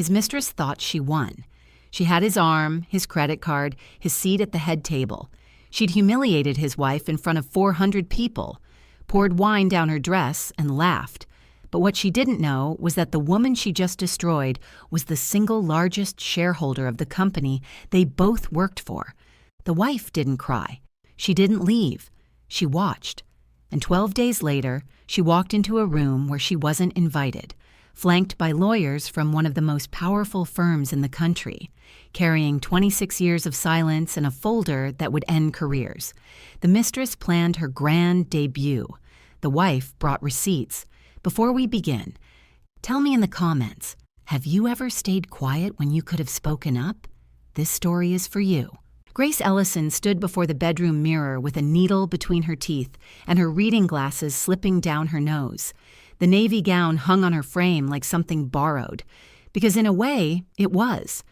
His mistress thought she won. She had his arm, his credit card, his seat at the head table. She'd humiliated his wife in front of 400 people, poured wine down her dress, and laughed. But what she didn't know was that the woman she just destroyed was the single largest shareholder of the company they both worked for. The wife didn't cry. She didn't leave. She watched. And 12 days later, she walked into a room where she wasn't invited, flanked by lawyers from one of the most powerful firms in the country, carrying 26 years of silence and a folder that would end careers. The mistress planned her grand debut. The wife brought receipts. Before we begin, tell me in the comments, have you ever stayed quiet when you could have spoken up? This story is for you. Grace Ellison stood before the bedroom mirror with a needle between her teeth and her reading glasses slipping down her nose. The navy gown hung on her frame like something borrowed, because in a way, it was.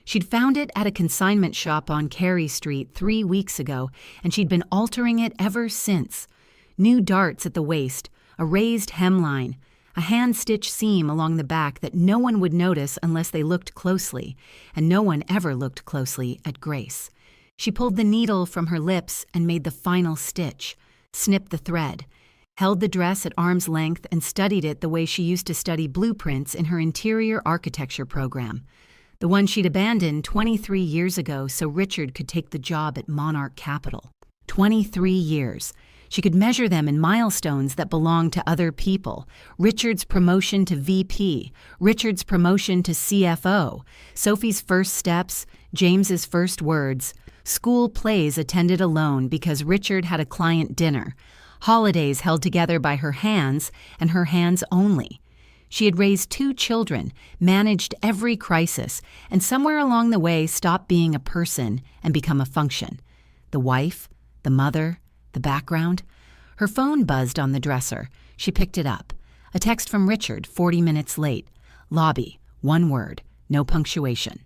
She'd found it at a consignment shop on Carey Street 3 weeks ago, and she'd been altering it ever since. New darts at the waist, a raised hemline, a hand-stitched seam along the back that no one would notice unless they looked closely, and no one ever looked closely at Grace. She pulled the needle from her lips and made the final stitch, snipped the thread, held the dress at arm's length and studied it the way she used to study blueprints in her interior architecture program, the one she'd abandoned 23 years ago so Richard could take the job at Monarch Capital. 23 years. She could measure them in milestones that belonged to other people. Richard's promotion to VP, Richard's promotion to CFO, Sophie's first steps, James's first words, school plays attended alone because Richard had a client dinner, holidays held together by her hands and her hands only. She had raised 2 children, managed every crisis, and somewhere along the way stopped being a person and become a function. The wife, the mother, the background. Her phone buzzed on the dresser. She picked it up. A text from Richard, 40 minutes late. Lobby, 1 word, no punctuation.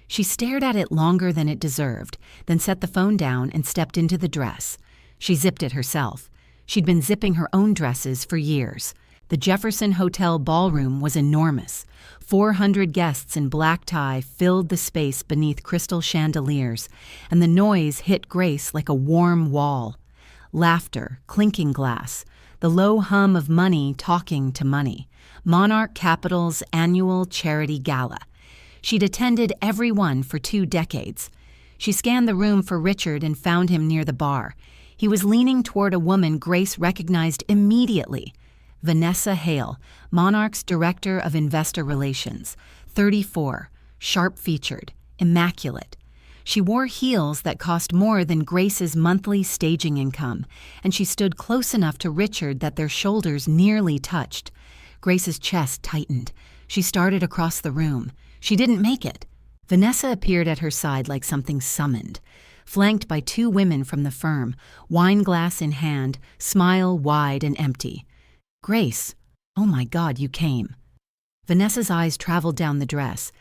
She stared at it longer than it deserved, then set the phone down and stepped into the dress. She zipped it herself. She'd been zipping her own dresses for years. The Jefferson Hotel ballroom was enormous. 400 guests in black tie filled the space beneath crystal chandeliers, and the noise hit Grace like a warm wall. Laughter, clinking glass, the low hum of money talking to money. Monarch Capital's annual charity gala. She'd attended every one for 2 decades. She scanned the room for Richard and found him near the bar. He was leaning toward a woman Grace recognized immediately. Vanessa Hale, Monarch's Director of Investor Relations, 34, sharp-featured, immaculate. She wore heels that cost more than Grace's monthly staging income, and she stood close enough to Richard that their shoulders nearly touched. Grace's chest tightened. She started across the room. She didn't make it. Vanessa appeared at her side like something summoned, flanked by 2 women from the firm, wine glass in hand, smile wide and empty. Grace, oh my God, you came. Vanessa's eyes traveled down the dress.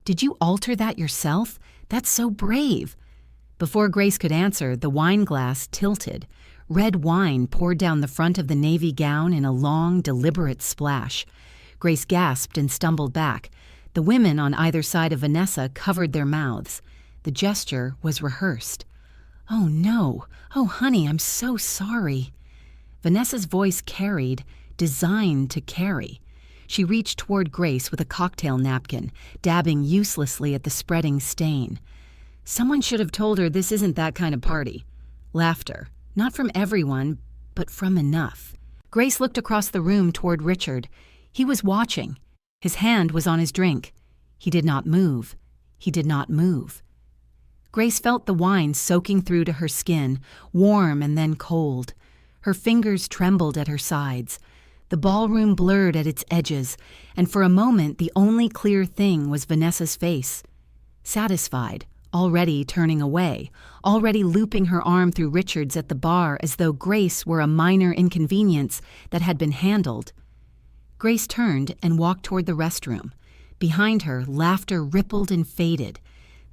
Did you alter that yourself? That's so brave. Before Grace could answer, the wine glass tilted. Red wine poured down the front of the navy gown in a long, deliberate splash. Grace gasped and stumbled back. The women on either side of Vanessa covered their mouths. The gesture was rehearsed. Oh no. Oh honey, I'm so sorry. Vanessa's voice carried, designed to carry. She reached toward Grace with a cocktail napkin, dabbing uselessly at the spreading stain. Someone should have told her this isn't that kind of party. Laughter, not from everyone, but from enough. Grace looked across the room toward Richard. He was watching. His hand was on his drink. He did not move. He did not move. Grace felt the wine soaking through to her skin, warm and then cold. Her fingers trembled at her sides. The ballroom blurred at its edges, and for a moment the only clear thing was Vanessa's face. Satisfied, already turning away, already looping her arm through Richard's at the bar as though Grace were a minor inconvenience that had been handled. Grace turned and walked toward the restroom. Behind her, laughter rippled and faded.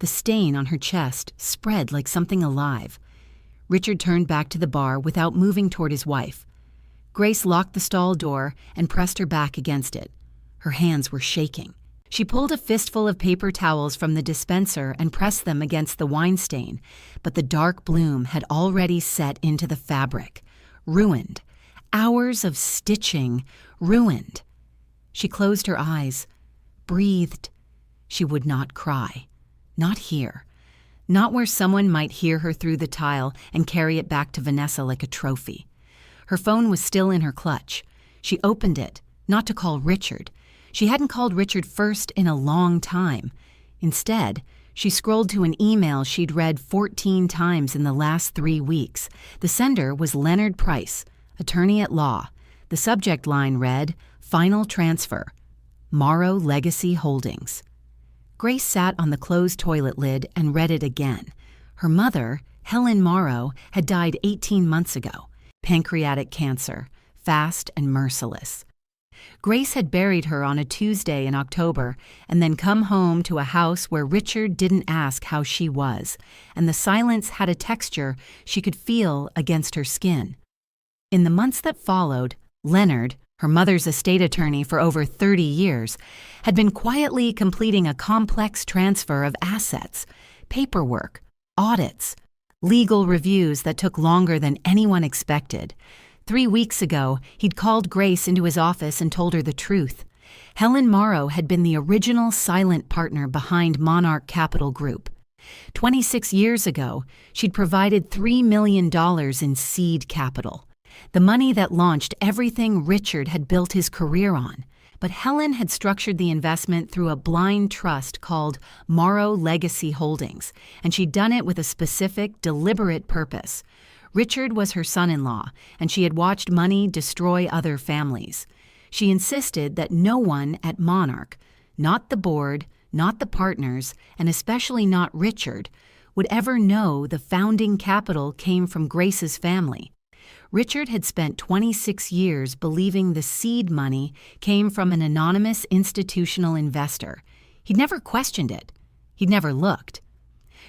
The stain on her chest spread like something alive. Richard turned back to the bar without moving toward his wife. Grace locked the stall door and pressed her back against it. Her hands were shaking. She pulled a fistful of paper towels from the dispenser and pressed them against the wine stain, but the dark bloom had already set into the fabric. Ruined. Hours of stitching. Ruined. She closed her eyes, breathed. She would not cry. Not here. Not where someone might hear her through the tile and carry it back to Vanessa like a trophy. Her phone was still in her clutch. She opened it, not to call Richard. She hadn't called Richard first in a long time. Instead, she scrolled to an email she'd read 14 times in the last 3 weeks. The sender was Leonard Price, attorney at law. The subject line read, "Final transfer. Morrow Legacy Holdings." Grace sat on the closed toilet lid and read it again. Her mother, Helen Morrow, had died 18 months ago. Pancreatic cancer, fast and merciless. Grace had buried her on a Tuesday in October and then come home to a house where Richard didn't ask how she was, and the silence had a texture she could feel against her skin. In the months that followed, Leonard, her mother's estate attorney for over 30 years, had been quietly completing a complex transfer of assets, paperwork, audits, legal reviews that took longer than anyone expected. 3 weeks ago, he'd called Grace into his office and told her the truth. Helen Morrow had been the original silent partner behind Monarch Capital Group. 26 years ago, she'd provided $3 million in seed capital, the money that launched everything Richard had built his career on. But Helen had structured the investment through a blind trust called Morrow Legacy Holdings, and she'd done it with a specific, deliberate purpose. Richard was her son-in-law, and she had watched money destroy other families. She insisted that no one at Monarch, not the board, not the partners, and especially not Richard, would ever know the founding capital came from Grace's family. Richard had spent 26 years believing the seed money came from an anonymous institutional investor. He'd never questioned it. He'd never looked.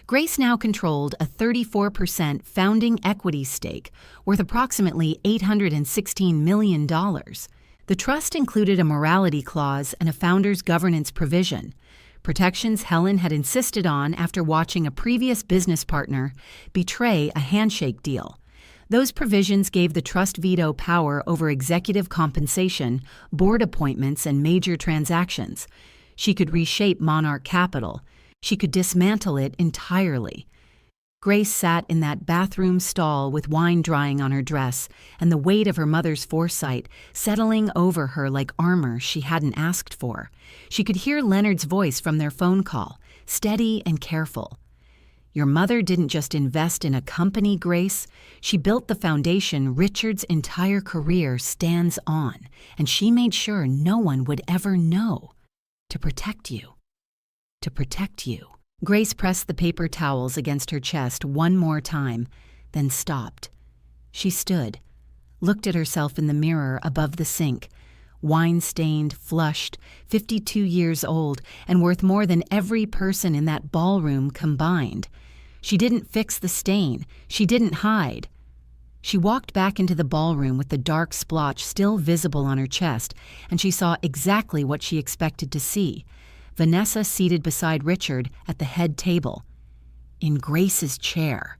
Grace now controlled a 34% founding equity stake worth approximately $816 million. The trust included a morality clause and a founder's governance provision, protections Helen had insisted on after watching a previous business partner betray a handshake deal. Those provisions gave the trust veto power over executive compensation, board appointments, and major transactions. She could reshape Monarch Capital. She could dismantle it entirely. Grace sat in that bathroom stall with wine drying on her dress and the weight of her mother's foresight settling over her like armor she hadn't asked for. She could hear Leonard's voice from their phone call, steady and careful. "Your mother didn't just invest in a company, Grace. She built the foundation Richard's entire career stands on, and she made sure no one would ever know. To protect you. To protect you." Grace pressed the paper towels against her chest one more time, then stopped. She stood, looked at herself in the mirror above the sink, wine-stained, flushed, 52 years old, and worth more than every person in that ballroom combined. She didn't fix the stain. She didn't hide. She walked back into the ballroom with the dark splotch still visible on her chest, and she saw exactly what she expected to see. Vanessa seated beside Richard at the head table, in Grace's chair.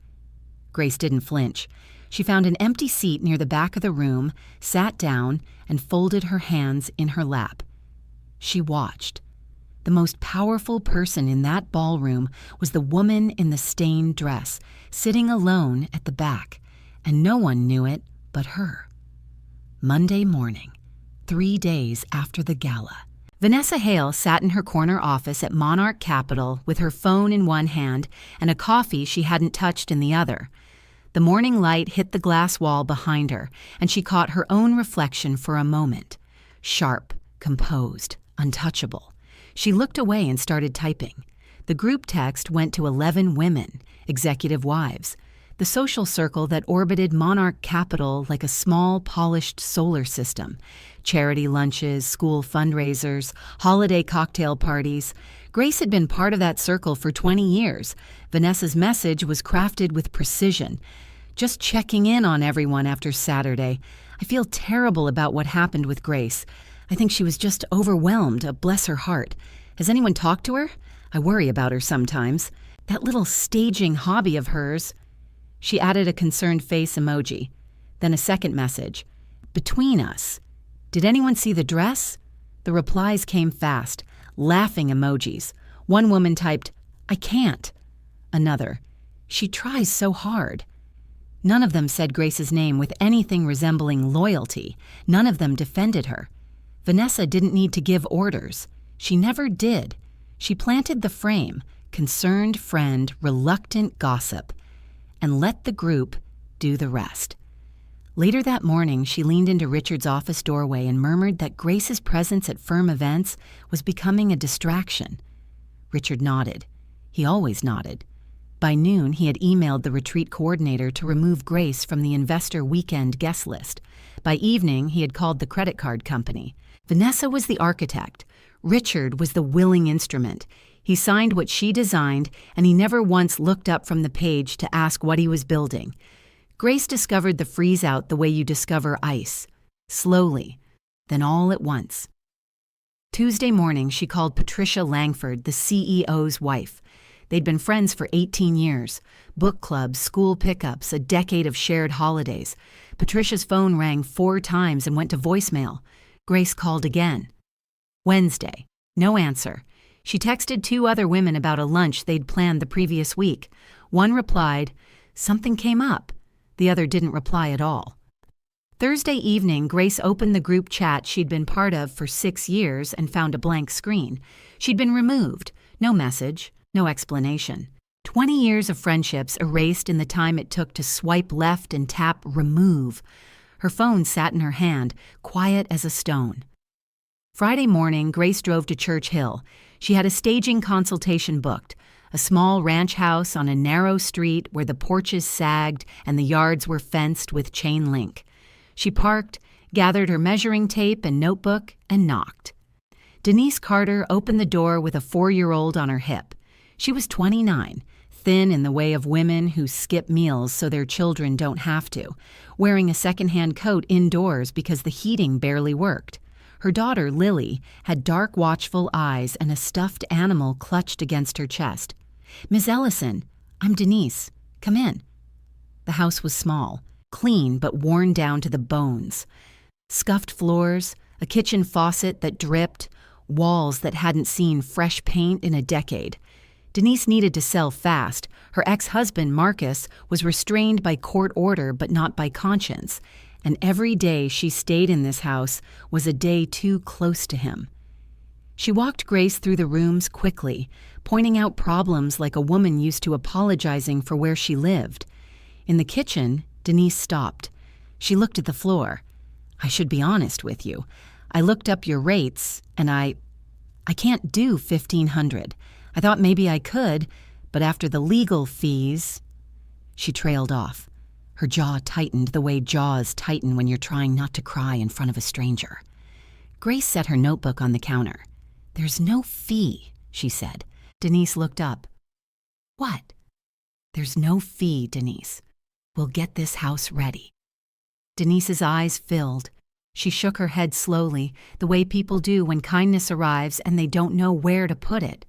Grace didn't flinch. She found an empty seat near the back of the room, sat down, and folded her hands in her lap. She watched. The most powerful person in that ballroom was the woman in the stained dress, sitting alone at the back, and no one knew it but her. Monday morning, 3 days after the gala. Vanessa Hale sat in her corner office at Monarch Capital with her phone in one hand and a coffee she hadn't touched in the other. The morning light hit the glass wall behind her, and she caught her own reflection for a moment. Sharp, composed, untouchable. She looked away and started typing. The group text went to 11 women, executive wives, the social circle that orbited Monarch Capital like a small, polished solar system. Charity lunches, school fundraisers, holiday cocktail parties. Grace had been part of that circle for 20 years. Vanessa's message was crafted with precision. "Just checking in on everyone after Saturday. I feel terrible about what happened with Grace. I think she was just overwhelmed, bless her heart. Has anyone talked to her? I worry about her sometimes. That little staging hobby of hers." She added a concerned face emoji. Then a second message. "Between us. Did anyone see the dress?" The replies came fast, laughing emojis. One woman typed, "I can't." Another, "She tries so hard." None of them said Grace's name with anything resembling loyalty. None of them defended her. Vanessa didn't need to give orders. She never did. She planted the frame, concerned friend, reluctant gossip, and let the group do the rest. Later that morning, she leaned into Richard's office doorway and murmured that Grace's presence at firm events was becoming a distraction. Richard nodded. He always nodded. By noon, he had emailed the retreat coordinator to remove Grace from the investor weekend guest list. By evening, he had called the credit card company. Vanessa was the architect. Richard was the willing instrument. He signed what she designed, and he never once looked up from the page to ask what he was building. Grace discovered the freeze-out the way you discover ice. Slowly, then all at once. Tuesday morning, she called Patricia Langford, the CEO's wife. They'd been friends for 18 years. Book clubs, school pickups, a decade of shared holidays. Patricia's phone rang 4 times and went to voicemail. Grace called again. Wednesday. No answer. She texted 2 other women about a lunch they'd planned the previous week. One replied, "Something came up." The other didn't reply at all. Thursday evening, Grace opened the group chat she'd been part of for 6 years and found a blank screen. She'd been removed. No message, no explanation. 20 years of friendships erased in the time it took to swipe left and tap remove. Her phone sat in her hand, quiet as a stone. Friday morning, Grace drove to Church Hill. She had a staging consultation booked, a small ranch house on a narrow street where the porches sagged and the yards were fenced with chain link. She parked, gathered her measuring tape and notebook, and knocked. Denise Carter opened the door with a 4-year-old on her hip. She was 29, thin in the way of women who skip meals so their children don't have to, wearing a secondhand coat indoors because the heating barely worked. Her daughter, Lily, had dark, watchful eyes and a stuffed animal clutched against her chest. "Miss Ellison, I'm Denise. Come in." The house was small, clean but worn down to the bones. Scuffed floors, a kitchen faucet that dripped, walls that hadn't seen fresh paint in a decade. Denise needed to sell fast. Her ex-husband, Marcus, was restrained by court order but not by conscience, and every day she stayed in this house was a day too close to him. She walked Grace through the rooms quickly, pointing out problems like a woman used to apologizing for where she lived. In the kitchen, Denise stopped. She looked at the floor. "I should be honest with you. I looked up your rates, and I can't do $1,500. I thought maybe I could, but after the legal fees..." She trailed off. Her jaw tightened the way jaws tighten when you're trying not to cry in front of a stranger. Grace set her notebook on the counter. "There's no fee," she said. Denise looked up. "What?" "There's no fee, Denise. We'll get this house ready." Denise's eyes filled. She shook her head slowly, the way people do when kindness arrives and they don't know where to put it.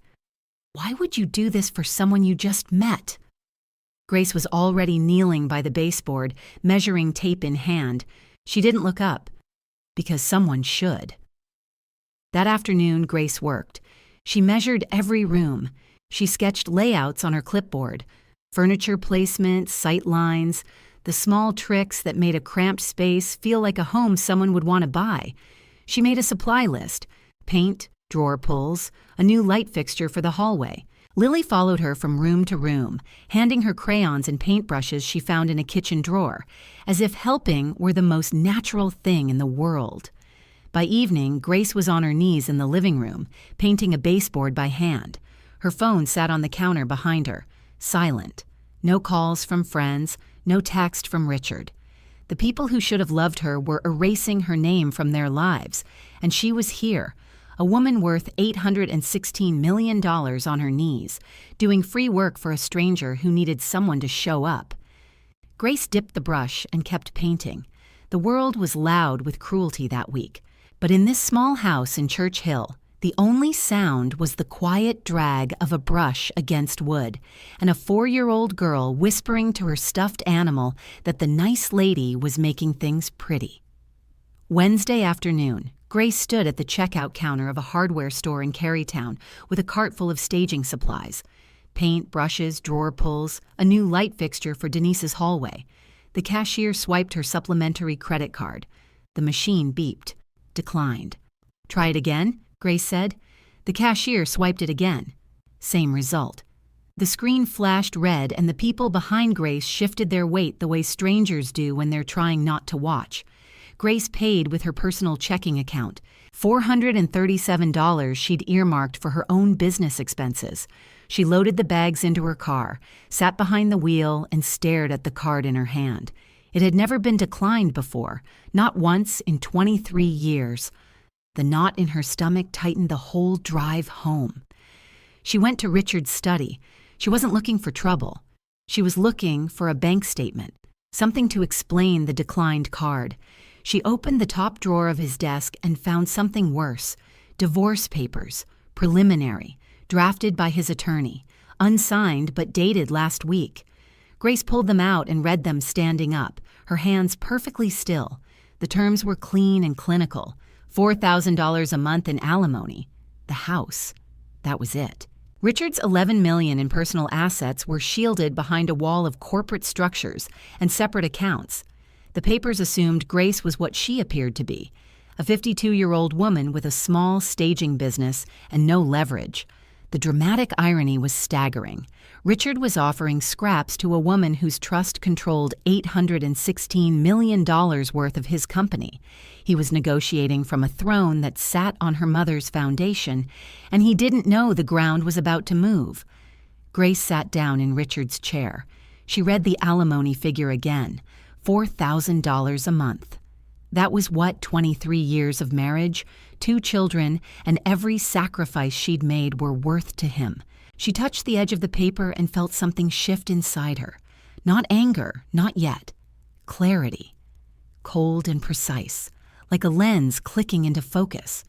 "Why would you do this for someone you just met?" Grace was already kneeling by the baseboard, measuring tape in hand. She didn't look up, because someone should. That afternoon, Grace worked. She measured every room. She sketched layouts on her clipboard, furniture placement, sight lines, the small tricks that made a cramped space feel like a home someone would want to buy. She made a supply list: paint, drawer pulls, a new light fixture for the hallway. Lily followed her from room to room, handing her crayons and paintbrushes she found in a kitchen drawer, as if helping were the most natural thing in the world. By evening, Grace was on her knees in the living room, painting a baseboard by hand. Her phone sat on the counter behind her, silent. No calls from friends, no text from Richard. The people who should have loved her were erasing her name from their lives, and she was here, a woman worth $816 million on her knees, doing free work for a stranger who needed someone to show up. Grace dipped the brush and kept painting. The world was loud with cruelty that week. But in this small house in Church Hill, the only sound was the quiet drag of a brush against wood and a 4-year-old girl whispering to her stuffed animal that the nice lady was making things pretty. Wednesday afternoon, Grace stood at the checkout counter of a hardware store in Carytown with a cart full of staging supplies: paint, brushes, drawer pulls, a new light fixture for Denise's hallway. The cashier swiped her supplementary credit card. The machine beeped. Declined. "Try it again," Grace said. The cashier swiped it again. Same result. The screen flashed red and the people behind Grace shifted their weight the way strangers do when they're trying not to watch. Grace paid with her personal checking account, $437 she'd earmarked for her own business expenses. She loaded the bags into her car, sat behind the wheel, and stared at the card in her hand. It had never been declined before, not once in 23 years. The knot in her stomach tightened the whole drive home. She went to Richard's study. She wasn't looking for trouble. She was looking for a bank statement, something to explain the declined card. She opened the top drawer of his desk and found something worse: divorce papers, preliminary, drafted by his attorney, unsigned but dated last week. Grace pulled them out and read them standing up, her hands perfectly still. The terms were clean and clinical: $4,000 a month in alimony. The house. That was it. Richard's $11 million in personal assets were shielded behind a wall of corporate structures and separate accounts. The papers assumed Grace was what she appeared to be, a 52-year-old woman with a small staging business and no leverage. The dramatic irony was staggering. Richard was offering scraps to a woman whose trust controlled $816 million worth of his company. He was negotiating from a throne that sat on her mother's foundation, and he didn't know the ground was about to move. Grace sat down in Richard's chair. She read the alimony figure again: $4,000 a month. That was what 23 years of marriage, 2 children, and every sacrifice she'd made were worth to him. She touched the edge of the paper and felt something shift inside her. Not anger, not yet. Clarity. Cold and precise, like a lens clicking into focus.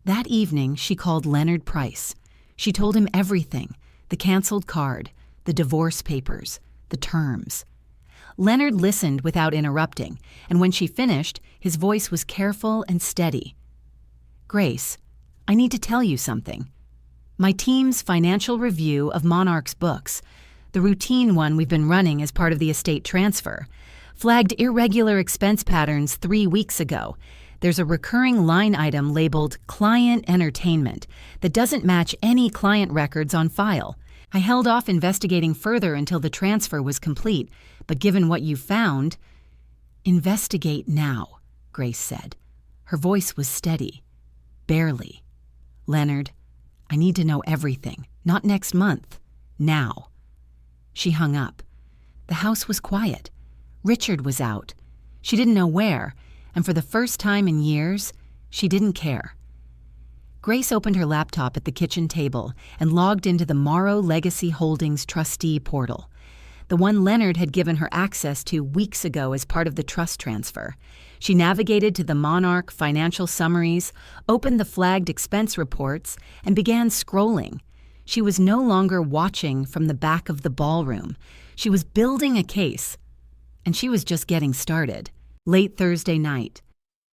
That evening, she called Leonard Price. She told him everything: the canceled card, the divorce papers, the terms. Leonard listened without interrupting, and when she finished, his voice was careful and steady. "Grace, I need to tell you something. My team's financial review of Monarch's books, the routine one we've been running as part of the estate transfer, flagged irregular expense patterns 3 weeks ago. There's a recurring line item labeled Client Entertainment that doesn't match any client records on file. I held off investigating further until the transfer was complete, but given what you found—" "Investigate now," Grace said. Her voice was steady. "Barely. Leonard, I need to know everything, not next month. Now." She hung up. The house was quiet. Richard was out. She didn't know where, and for the first time in years, she didn't care. Grace opened her laptop at the kitchen table and logged into the Morrow Legacy Holdings trustee portal, the one Leonard had given her access to weeks ago as part of the trust transfer. She navigated to the Monarch financial summaries, opened the flagged expense reports, and began scrolling. She was no longer watching from the back of the ballroom. She was building a case, and she was just getting started. Late Thursday night.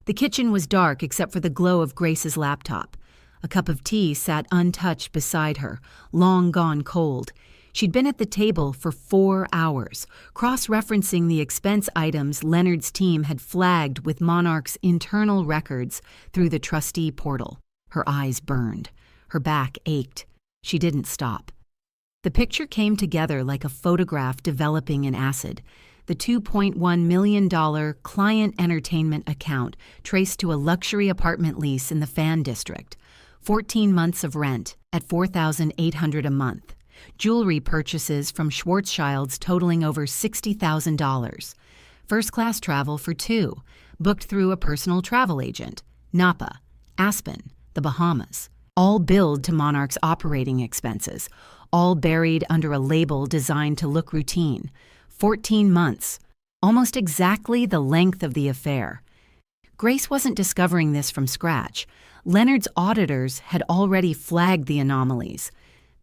The kitchen was dark except for the glow of Grace's laptop. A cup of tea sat untouched beside her, long gone cold. She'd been at the table for 4 hours, cross-referencing the expense items Leonard's team had flagged with Monarch's internal records through the trustee portal. Her eyes burned. Her back ached. She didn't stop. The picture came together like a photograph developing in acid. The $2.1 million client entertainment account traced to a luxury apartment lease in the Fan District. 14 months of rent at $4,800 a month. Jewelry purchases from Schwarzschilds totaling over $60,000. First-class travel for 2, booked through a personal travel agent. Napa, Aspen, the Bahamas. All billed to Monarch's operating expenses, all buried under a label designed to look routine. 14 months, almost exactly the length of the affair. Grace wasn't discovering this from scratch. Leonard's auditors had already flagged the anomalies.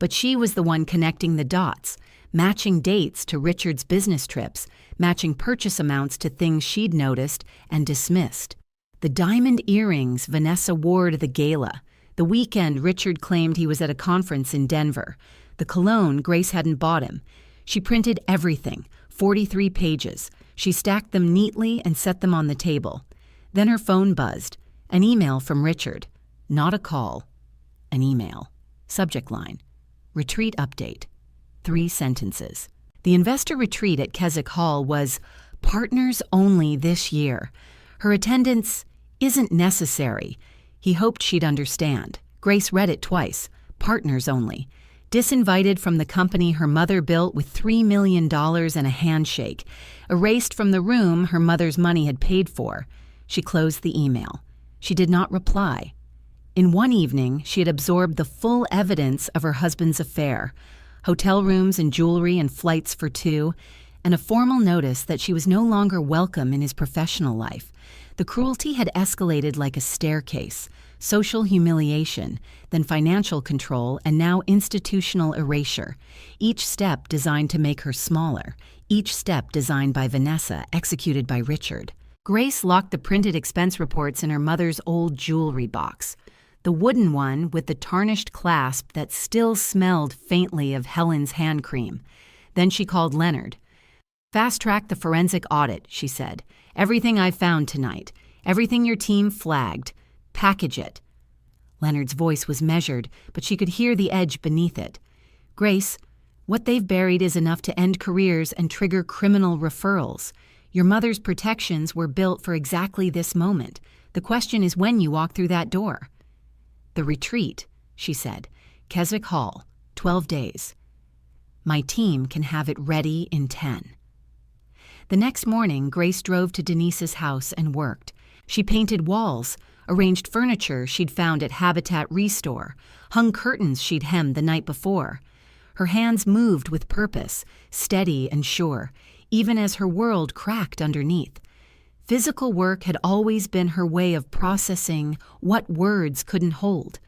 But she was the one connecting the dots, matching dates to Richard's business trips, matching purchase amounts to things she'd noticed and dismissed. The diamond earrings Vanessa wore to the gala. The weekend Richard claimed he was at a conference in Denver. The cologne Grace hadn't bought him. She printed everything, 43 pages. She stacked them neatly and set them on the table. Then her phone buzzed. An email from Richard. Not a call. An email. Subject line. Retreat update. 3 sentences. The investor retreat at Keswick Hall was partners only this year. Her attendance isn't necessary. He hoped she'd understand. Grace read it twice. Partners only. Disinvited from the company her mother built with $3 million and a handshake. Erased from the room her mother's money had paid for. She closed the email. She did not reply. In one evening, she had absorbed the full evidence of her husband's affair. Hotel rooms and jewelry and flights for 2, and a formal notice that she was no longer welcome in his professional life. The cruelty had escalated like a staircase. Social humiliation, then financial control, and now institutional erasure. Each step designed to make her smaller. Each step designed by Vanessa, executed by Richard. Grace locked the printed expense reports in her mother's old jewelry box. The wooden one with the tarnished clasp that still smelled faintly of Helen's hand cream. Then she called Leonard. "Fast-track the forensic audit," she said. "Everything I found tonight. Everything your team flagged. Package it." Leonard's voice was measured, but she could hear the edge beneath it. "Grace, what they've buried is enough to end careers and trigger criminal referrals. Your mother's protections were built for exactly this moment. The question is when you walk through that door." "The retreat," she said. "Keswick Hall, 12 days. My team can have it ready in 10. The next morning, Grace drove to Denise's house and worked. She painted walls, arranged furniture she'd found at Habitat Restore, hung curtains she'd hemmed the night before. Her hands moved with purpose, steady and sure, even as her world cracked underneath. Physical work had always been her way of processing what words couldn't hold.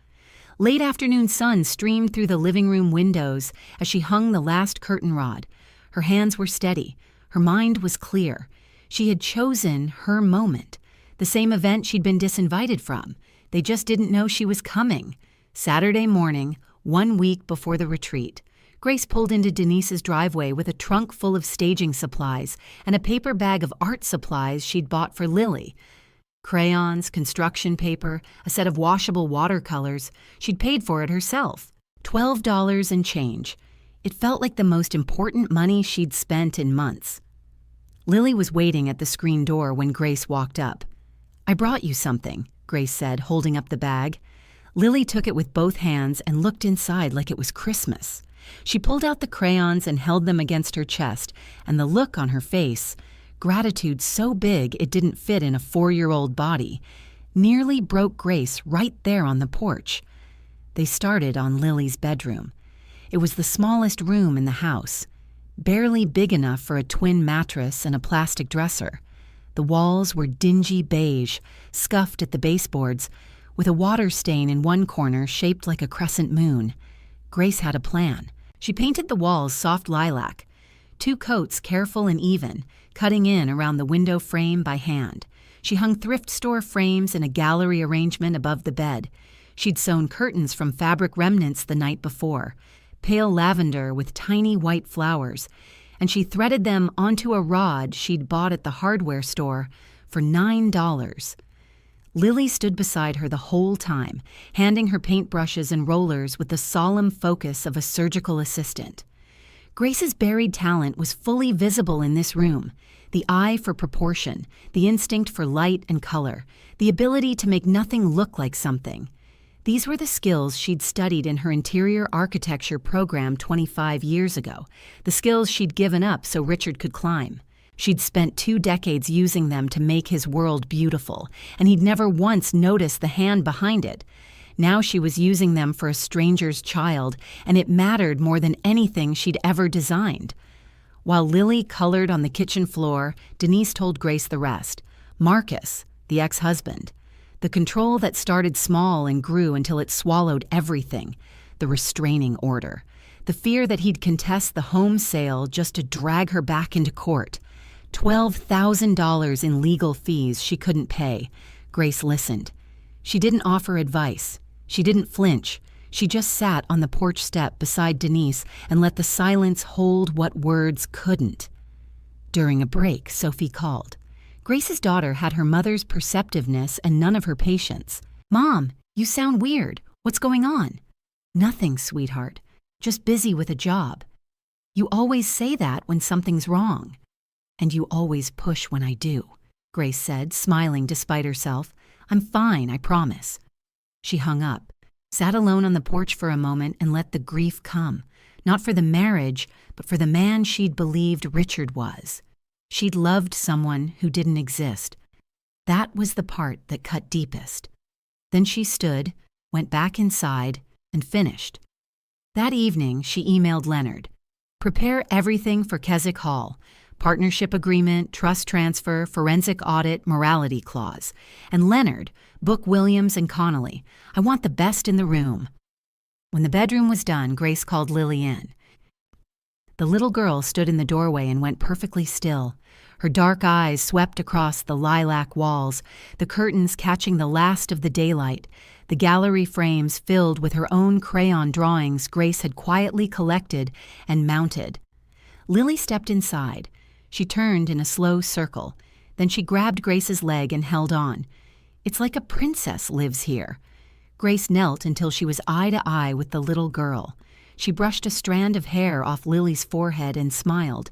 Late afternoon sun streamed through the living room windows as she hung the last curtain rod. Her hands were steady. Her mind was clear. She had chosen her moment. The same event she'd been disinvited from. They just didn't know she was coming. Saturday morning, 1 week before the retreat. Grace pulled into Denise's driveway with a trunk full of staging supplies and a paper bag of art supplies she'd bought for Lily. Crayons, construction paper, a set of washable watercolors. She'd paid for it herself. $12 and change. It felt like the most important money she'd spent in months. Lily was waiting at the screen door when Grace walked up. "I brought you something," Grace said, holding up the bag. Lily took it with both hands and looked inside like it was Christmas. She pulled out the crayons and held them against her chest, and the look on her face, gratitude so big it didn't fit in a 4-year-old body, nearly broke Grace right there on the porch. They started on Lily's bedroom. It was the smallest room in the house, barely big enough for a twin mattress and a plastic dresser. The walls were dingy beige, scuffed at the baseboards, with a water stain in one corner shaped like a crescent moon. Grace had a plan. She painted the walls soft lilac, 2 coats careful and even, cutting in around the window frame by hand. She hung thrift store frames in a gallery arrangement above the bed. She'd sewn curtains from fabric remnants the night before, pale lavender with tiny white flowers, and she threaded them onto a rod she'd bought at the hardware store for $9. Lily stood beside her the whole time, handing her paintbrushes and rollers with the solemn focus of a surgical assistant. Grace's buried talent was fully visible in this room. The eye for proportion, the instinct for light and color, the ability to make nothing look like something. These were the skills she'd studied in her interior architecture program 25 years ago, the skills she'd given up so Richard could climb. She'd spent 2 decades using them to make his world beautiful, and he'd never once noticed the hand behind it. Now she was using them for a stranger's child, and it mattered more than anything she'd ever designed. While Lily colored on the kitchen floor, Denise told Grace the rest. Marcus, the ex-husband. The control that started small and grew until it swallowed everything. The restraining order. The fear that he'd contest the home sale just to drag her back into court. $12,000 in legal fees she couldn't pay. Grace listened. She didn't offer advice. She didn't flinch. She just sat on the porch step beside Denise and let the silence hold what words couldn't. During a break, Sophie called. Grace's daughter had her mother's perceptiveness and none of her patience. "Mom, you sound weird. What's going on?" "Nothing, sweetheart. Just busy with a job." "You always say that when something's wrong." "And you always push when I do," Grace said, smiling despite herself. "I'm fine, I promise." She hung up, sat alone on the porch for a moment and let the grief come. Not for the marriage, but for the man she'd believed Richard was. She'd loved someone who didn't exist. That was the part that cut deepest. Then she stood, went back inside, and finished. That evening, she emailed Leonard. "Prepare everything for Keswick Hall. Partnership agreement, trust transfer, forensic audit, morality clause. And Leonard, book Williams and Connolly. I want the best in the room." When the bedroom was done, Grace called Lily in. The little girl stood in the doorway and went perfectly still. Her dark eyes swept across the lilac walls, the curtains catching the last of the daylight, the gallery frames filled with her own crayon drawings Grace had quietly collected and mounted. Lily stepped inside. She turned in a slow circle. Then she grabbed Grace's leg and held on. "It's like a princess lives here." Grace knelt until she was eye to eye with the little girl. She brushed a strand of hair off Lily's forehead and smiled.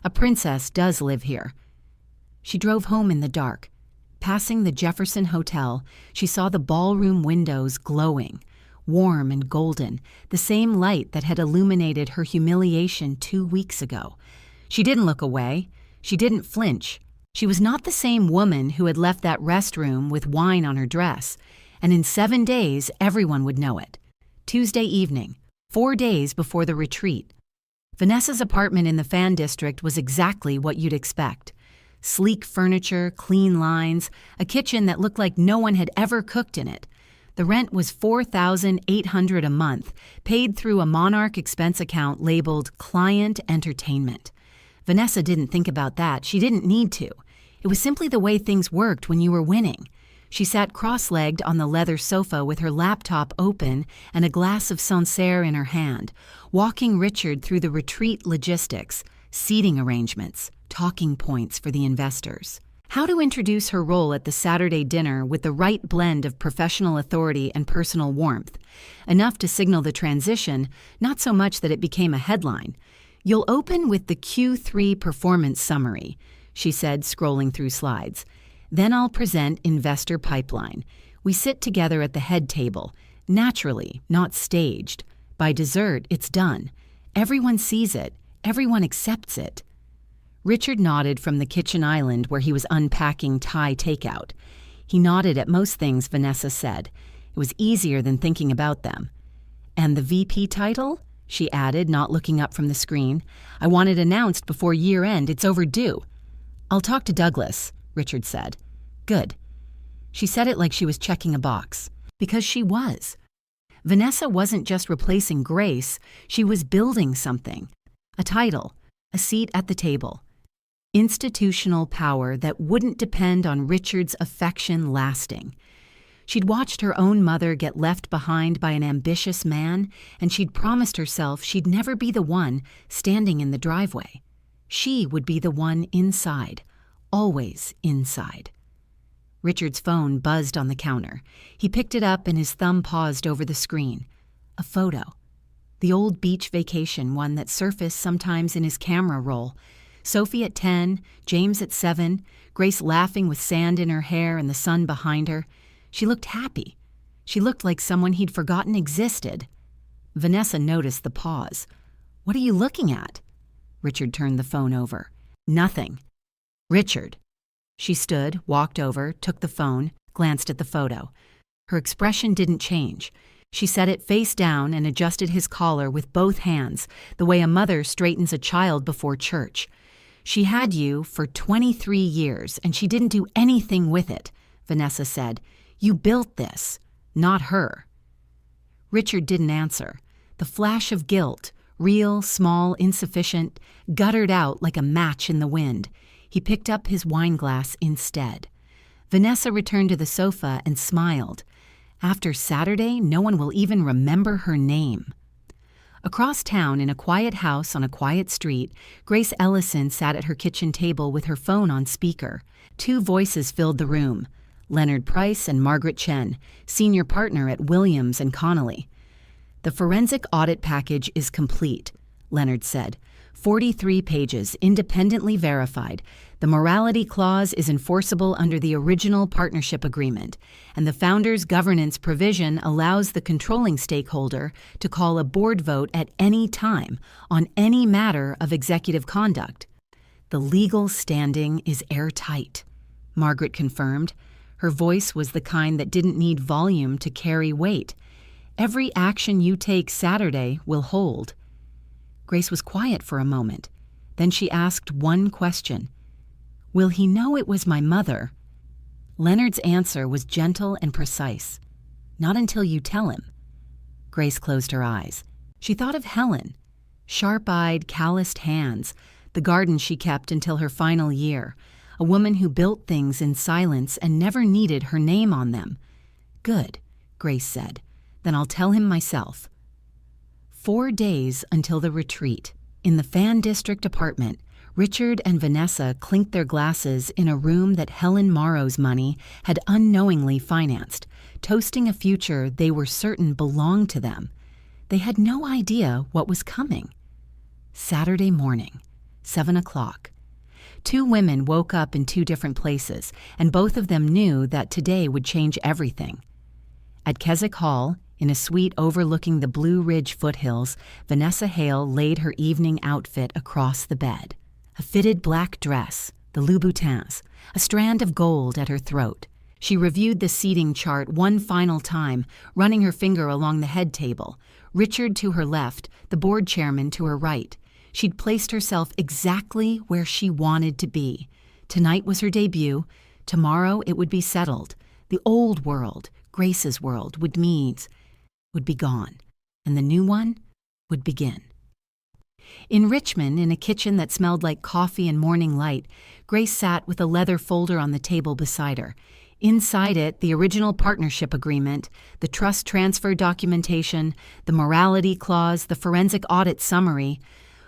"A princess does live here." She drove home in the dark. Passing the Jefferson Hotel, she saw the ballroom windows glowing, warm and golden, the same light that had illuminated her humiliation 2 weeks ago. She didn't look away. She didn't flinch. She was not the same woman who had left that restroom with wine on her dress, and in 7 days everyone would know it. Tuesday evening, 4 days before the retreat. Vanessa's apartment in the Fan District was exactly what you'd expect. Sleek furniture, clean lines, a kitchen that looked like no one had ever cooked in it. The rent was $4,800 a month, paid through a Monarch expense account labeled Client Entertainment. Vanessa didn't think about that. She didn't need to. It was simply the way things worked when you were winning. She sat cross-legged on the leather sofa with her laptop open and a glass of Sancerre in her hand, walking Richard through the retreat logistics, seating arrangements, talking points for the investors. How to introduce her role at the Saturday dinner with the right blend of professional authority and personal warmth. Enough to signal the transition, not so much that it became a headline. "You'll open with the Q3 performance summary," she said, scrolling through slides. "Then I'll present investor pipeline. We sit together at the head table, naturally, not staged. By dessert, it's done. Everyone sees it. Everyone accepts it." Richard nodded from the kitchen island where he was unpacking Thai takeout. He nodded at most things Vanessa said. It was easier than thinking about them. "And the VP title?" she added, not looking up from the screen. "I want it announced before year-end. It's overdue." "I'll talk to Douglas," Richard said. "Good." She said it like she was checking a box. Because she was. Vanessa wasn't just replacing Grace. She was building something. A title. A seat at the table. Institutional power that wouldn't depend on Richard's affection lasting. She'd watched her own mother get left behind by an ambitious man, and she'd promised herself she'd never be the one standing in the driveway. She would be the one inside, always inside. Richard's phone buzzed on the counter. He picked it up and his thumb paused over the screen. A photo. The old beach vacation one that surfaced sometimes in his camera roll. Sophie at 10, James at 7, Grace laughing with sand in her hair and the sun behind her. She looked happy. She looked like someone he'd forgotten existed. Vanessa noticed the pause. "What are you looking at?" Richard turned the phone over. "Nothing." "Richard." She stood, walked over, took the phone, glanced at the photo. Her expression didn't change. She set it face down and adjusted his collar with both hands, the way a mother straightens a child before church. "She had you for 23 years, and she didn't do anything with it," Vanessa said. "You built this, not her." Richard didn't answer. The flash of guilt, real, small, insufficient, guttered out like a match in the wind. He picked up his wineglass instead. Vanessa returned to the sofa and smiled. After Saturday, no one will even remember her name. Across town, in a quiet house on a quiet street, Grace Ellison sat at her kitchen table with her phone on speaker. Two voices filled the room: Leonard Price and Margaret Chen, senior partner at Williams and Connolly. "The forensic audit package is complete," Leonard said. 43 pages, independently verified. The morality clause is enforceable under the original partnership agreement, and the founder's governance provision allows the controlling stakeholder to call a board vote at any time on any matter of executive conduct. "The legal standing is airtight," Margaret confirmed. Her voice was the kind that didn't need volume to carry weight. "Every action you take Saturday will hold." Grace was quiet for a moment. Then she asked one question. "Will he know it was my mother?" Leonard's answer was gentle and precise. "Not until you tell him." Grace closed her eyes. She thought of Helen. Sharp-eyed, calloused hands, the garden she kept until her final year, a woman who built things in silence and never needed her name on them. "Good," Grace said. "Then I'll tell him myself." 4 days until the retreat. In the Fan District apartment, Richard and Vanessa clinked their glasses in a room that Helen Morrow's money had unknowingly financed, toasting a future they were certain belonged to them. They had no idea what was coming. Saturday morning, 7 o'clock. 2 women woke up in 2 different places, and both of them knew that today would change everything. At Keswick Hall, in a suite overlooking the Blue Ridge foothills, Vanessa Hale laid her evening outfit across the bed. A fitted black dress, the Louboutins, a strand of gold at her throat. She reviewed the seating chart one final time, running her finger along the head table. Richard to her left, the board chairman to her right. She'd placed herself exactly where she wanted to be. Tonight was her debut. Tomorrow it would be settled. The old world, Grace's world, would be gone, and the new one would begin. In Richmond, in a kitchen that smelled like coffee and morning light, Grace sat with a leather folder on the table beside her. Inside it, the original partnership agreement, the trust transfer documentation, the morality clause, the forensic audit summary,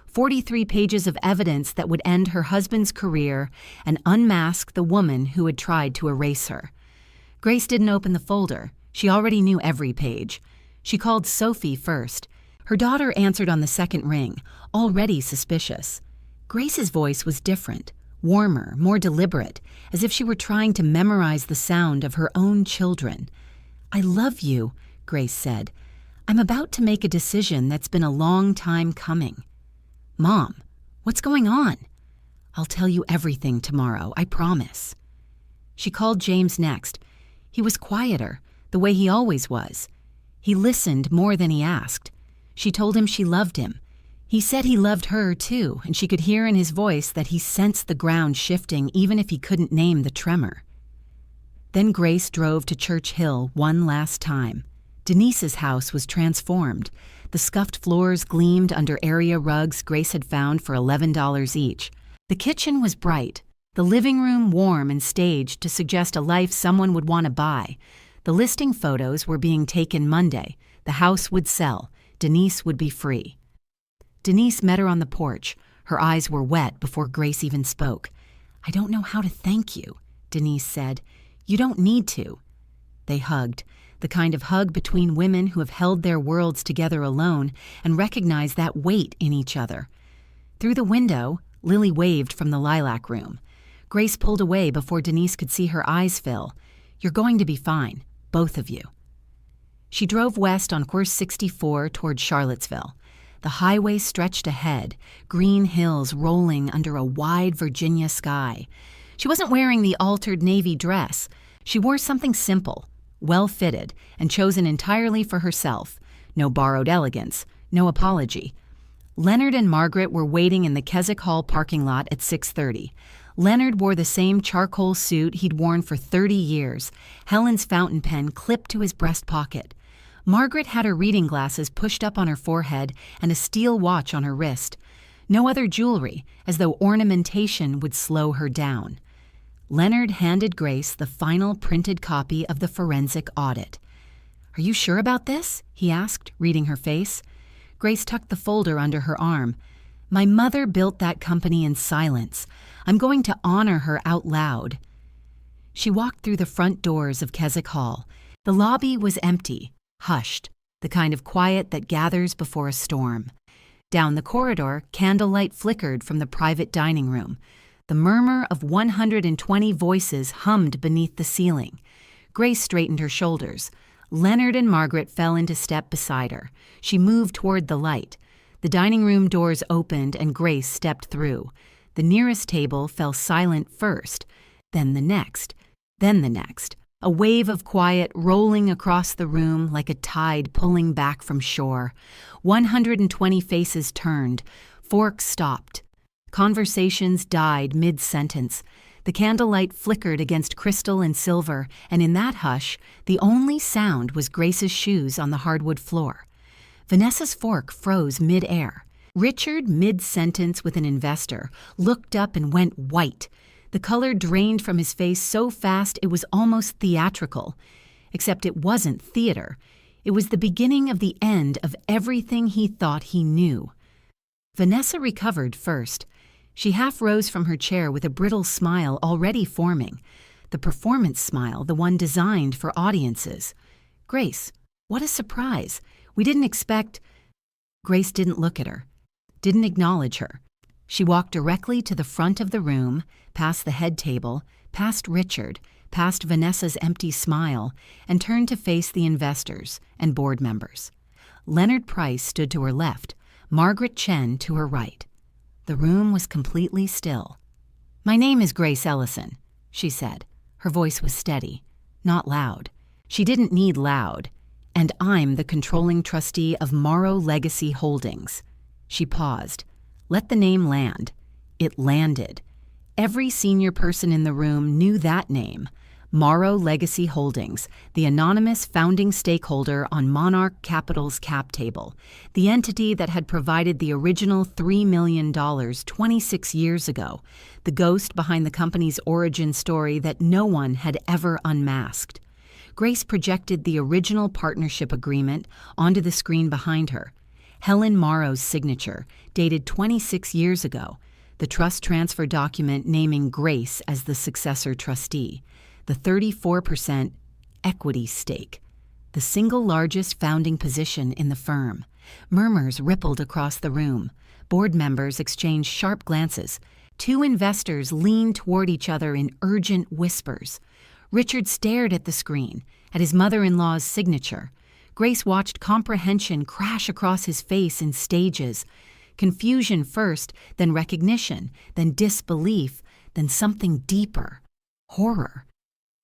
43 pages of evidence that would end her husband's career and unmask the woman who had tried to erase her. Grace didn't open the folder. She already knew every page. She called Sophie first. Her daughter answered on the second ring, already suspicious. Grace's voice was different, warmer, more deliberate, as if she were trying to memorize the sound of her own children. "I love you," Grace said. "I'm about to make a decision that's been a long time coming." "Mom, what's going on?" "I'll tell you everything tomorrow, I promise." She called James next. He was quieter, the way he always was. He listened more than he asked. She told him she loved him. He said he loved her, too, and she could hear in his voice that he sensed the ground shifting even if he couldn't name the tremor. Then Grace drove to Church Hill one last time. Denise's house was transformed. The scuffed floors gleamed under area rugs Grace had found for $11 each. The kitchen was bright, the living room warm and staged to suggest a life someone would want to buy. The listing photos were being taken Monday. The house would sell. Denise would be free. Denise met her on the porch. Her eyes were wet before Grace even spoke. "I don't know how to thank you," Denise said. "You don't need to." They hugged, the kind of hug between women who have held their worlds together alone and recognize that weight in each other. Through the window, Lily waved from the lilac room. Grace pulled away before Denise could see her eyes fill. "You're going to be fine, both of you." She drove west on Course 64 toward Charlottesville. The highway stretched ahead, green hills rolling under a wide Virginia sky. She wasn't wearing the altered navy dress. She wore something simple, well-fitted, and chosen entirely for herself. No borrowed elegance, no apology. Leonard and Margaret were waiting in the Keswick Hall parking lot at 6:30. Leonard wore the same charcoal suit he'd worn for 30 years, Helen's fountain pen clipped to his breast pocket. Margaret had her reading glasses pushed up on her forehead and a steel watch on her wrist. No other jewelry, as though ornamentation would slow her down. Leonard handed Grace the final printed copy of the forensic audit. "Are you sure about this?" he asked, reading her face. Grace tucked the folder under her arm. "My mother built that company in silence. I'm going to honor her out loud." She walked through the front doors of Keswick Hall. The lobby was empty, hushed, the kind of quiet that gathers before a storm. Down the corridor, candlelight flickered from the private dining room. The murmur of 120 voices hummed beneath the ceiling. Grace straightened her shoulders. Leonard and Margaret fell into step beside her. She moved toward the light. The dining room doors opened and Grace stepped through. The nearest table fell silent first, then the next, then the next. A wave of quiet rolling across the room like a tide pulling back from shore. 120 faces turned. Forks stopped. Conversations died mid-sentence. The candlelight flickered against crystal and silver, and in that hush, the only sound was Grace's shoes on the hardwood floor. Vanessa's fork froze mid-air. Richard, mid-sentence with an investor, looked up and went white. The color drained from his face so fast it was almost theatrical. Except it wasn't theater. It was the beginning of the end of everything he thought he knew. Vanessa recovered first. She half rose from her chair with a brittle smile already forming. The performance smile, the one designed for audiences. "Grace, what a surprise. We didn't expect—" Grace didn't look at her, didn't acknowledge her. She walked directly to the front of the room, past the head table, past Richard, past Vanessa's empty smile, and turned to face the investors and board members. Leonard Price stood to her left, Margaret Chen to her right. The room was completely still. "My name is Grace Ellison," she said. Her voice was steady, not loud. She didn't need loud. "And I'm the controlling trustee of Morrow Legacy Holdings." She paused. Let the name land. It landed. Every senior person in the room knew that name. Morrow Legacy Holdings, the anonymous founding stakeholder on Monarch Capital's cap table, the entity that had provided the original $3 million 26 years ago, the ghost behind the company's origin story that no one had ever unmasked. Grace projected the original partnership agreement onto the screen behind her. Helen Morrow's signature, dated 26 years ago, the trust transfer document naming Grace as the successor trustee, the 34% equity stake, the single largest founding position in the firm. Murmurs rippled across the room. Board members exchanged sharp glances. Two investors leaned toward each other in urgent whispers. Richard stared at the screen, at his mother-in-law's signature. Grace watched comprehension crash across his face in stages. Confusion first, then recognition, then disbelief, then something deeper. Horror.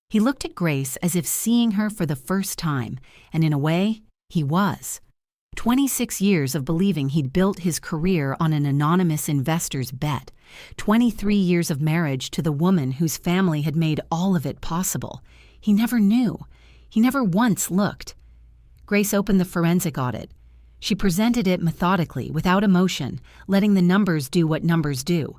He looked at Grace as if seeing her for the first time, and in a way, he was. 26 years of believing he'd built his career on an anonymous investor's bet. 23 years of marriage to the woman whose family had made all of it possible. He never knew. He never once looked. Grace opened the forensic audit. She presented it methodically, without emotion, letting the numbers do what numbers do.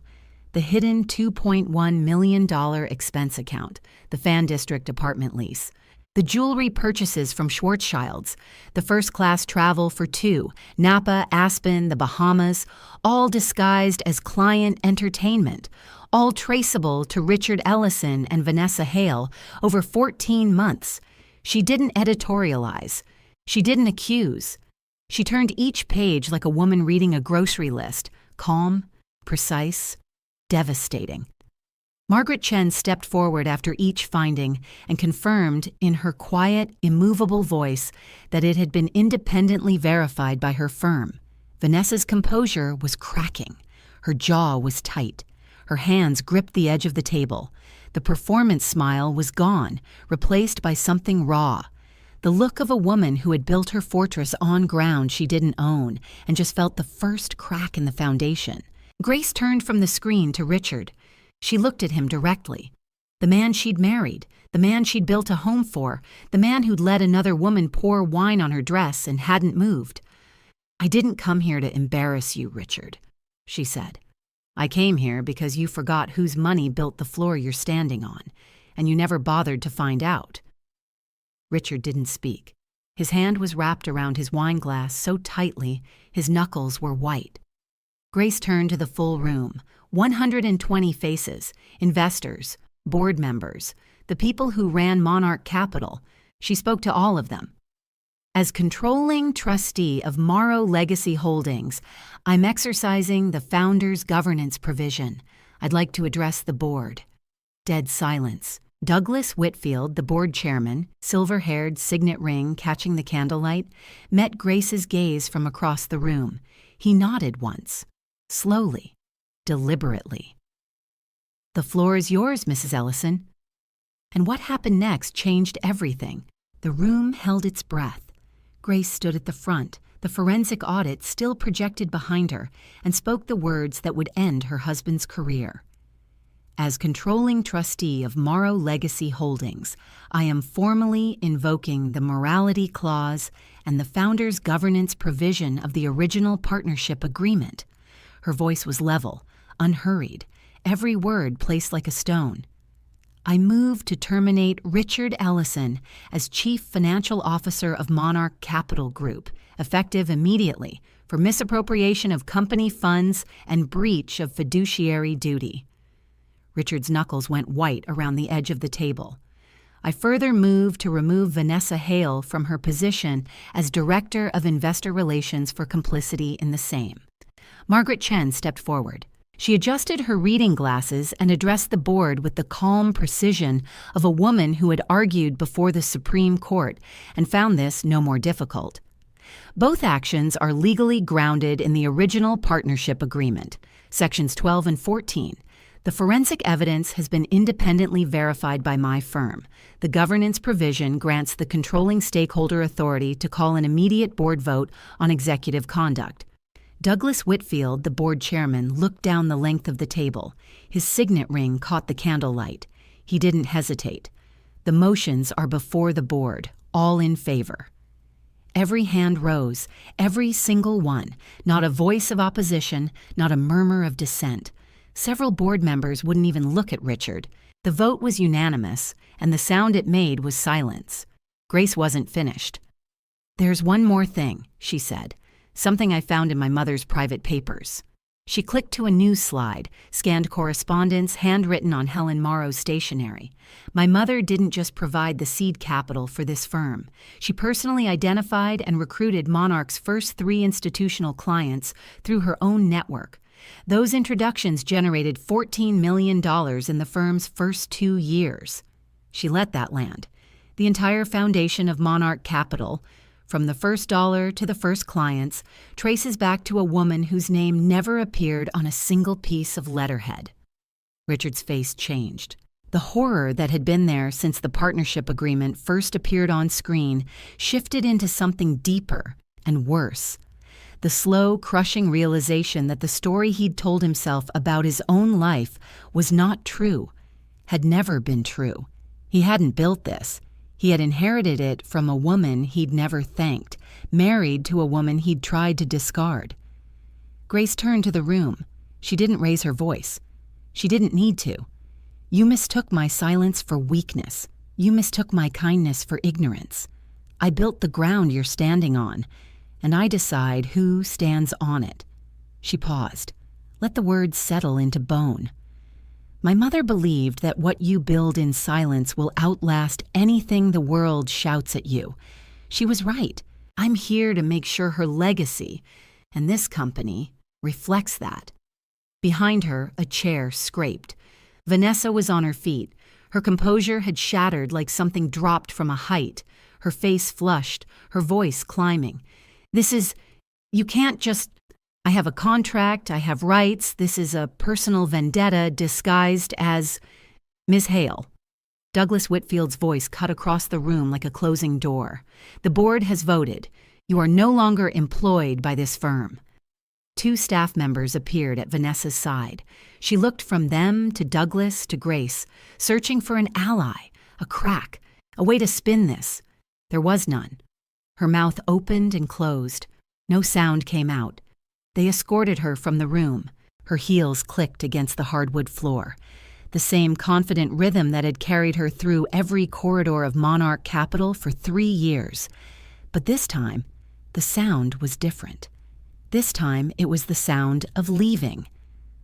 The hidden $2.1 million expense account, the Fan District apartment lease, the jewelry purchases from Schwarzschilds, the first-class travel for two, Napa, Aspen, the Bahamas, all disguised as client entertainment, all traceable to Richard Ellison and Vanessa Hale over 14 months. She didn't editorialize. She didn't accuse. She turned each page like a woman reading a grocery list, calm, precise, devastating. Margaret Chen stepped forward after each finding and confirmed in her quiet, immovable voice that it had been independently verified by her firm. Vanessa's composure was cracking. Her jaw was tight. Her hands gripped the edge of the table. The performance smile was gone, replaced by something raw. The look of a woman who had built her fortress on ground she didn't own and just felt the first crack in the foundation. Grace turned from the screen to Richard. She looked at him directly. The man she'd married, the man she'd built a home for, the man who'd let another woman pour wine on her dress and hadn't moved. "I didn't come here to embarrass you, Richard," she said. "I came here because you forgot whose money built the floor you're standing on, and you never bothered to find out." Richard didn't speak. His hand was wrapped around his wine glass so tightly his knuckles were white. Grace turned to the full room, 120 faces, investors, board members, the people who ran Monarch Capital. She spoke to all of them. "As controlling trustee of Morrow Legacy Holdings, I'm exercising the founder's governance provision. I'd like to address the board." Dead silence. Douglas Whitfield, the board chairman, silver-haired, signet ring catching the candlelight, met Grace's gaze from across the room. He nodded once, slowly, deliberately. "The floor is yours, Mrs. Ellison." And what happened next changed everything. The room held its breath. Grace stood at the front, the forensic audit still projected behind her, and spoke the words that would end her husband's career. "As controlling trustee of Morrow Legacy Holdings, I am formally invoking the morality clause and the founder's governance provision of the original partnership agreement." Her voice was level, unhurried, every word placed like a stone. "I move to terminate Richard Ellison as Chief Financial Officer of Monarch Capital Group, effective immediately, for misappropriation of company funds and breach of fiduciary duty." Richard's knuckles went white around the edge of the table. "I further move to remove Vanessa Hale from her position as Director of Investor Relations for complicity in the same." Margaret Chen stepped forward. She adjusted her reading glasses and addressed the board with the calm precision of a woman who had argued before the Supreme Court and found this no more difficult. "Both actions are legally grounded in the original partnership agreement, Sections 12 and 14. The forensic evidence has been independently verified by my firm. The governance provision grants the controlling stakeholder authority to call an immediate board vote on executive conduct." Douglas Whitfield, the board chairman, looked down the length of the table. His signet ring caught the candlelight. He didn't hesitate. "The motions are before the board, all in favor." Every hand rose, every single one, not a voice of opposition, not a murmur of dissent. Several board members wouldn't even look at Richard. The vote was unanimous, and the sound it made was silence. Grace wasn't finished. "There's one more thing," she said. "Something I found in my mother's private papers." She clicked to a news slide, scanned correspondence handwritten on Helen Morrow's stationery. "My mother didn't just provide the seed capital for this firm. She personally identified and recruited Monarch's first 3 institutional clients through her own network. Those introductions generated $14 million in the firm's first 2 years." She let that land. The entire foundation of Monarch Capital, from the first dollar to the first clients, traces back to a woman whose name never appeared on a single piece of letterhead. Richard's face changed. The horror that had been there since the partnership agreement first appeared on screen shifted into something deeper and worse. The slow, crushing realization that the story he'd told himself about his own life was not true, had never been true. He hadn't built this. He had inherited it from a woman he'd never thanked, married to a woman he'd tried to discard. Grace turned to the room. She didn't raise her voice. She didn't need to. "You mistook my silence for weakness. You mistook my kindness for ignorance. I built the ground you're standing on, and I decide who stands on it." She paused. Let the words settle into bone. "My mother believed that what you build in silence will outlast anything the world shouts at you. She was right. I'm here to make sure her legacy, and this company, reflects that." Behind her, a chair scraped. Vanessa was on her feet. Her composure had shattered like something dropped from a height. Her face flushed, her voice climbing. You can't just... I have a contract, I have rights, this is a personal vendetta disguised as... Ms. Hale." Douglas Whitfield's voice cut across the room like a closing door. "The board has voted. You are no longer employed by this firm." Two staff members appeared at Vanessa's side. She looked from them to Douglas to Grace, searching for an ally, a crack, a way to spin this. There was none. Her mouth opened and closed. No sound came out. They escorted her from the room. Her heels clicked against the hardwood floor. The same confident rhythm that had carried her through every corridor of Monarch Capital for 3 years. But this time, the sound was different. This time, it was the sound of leaving.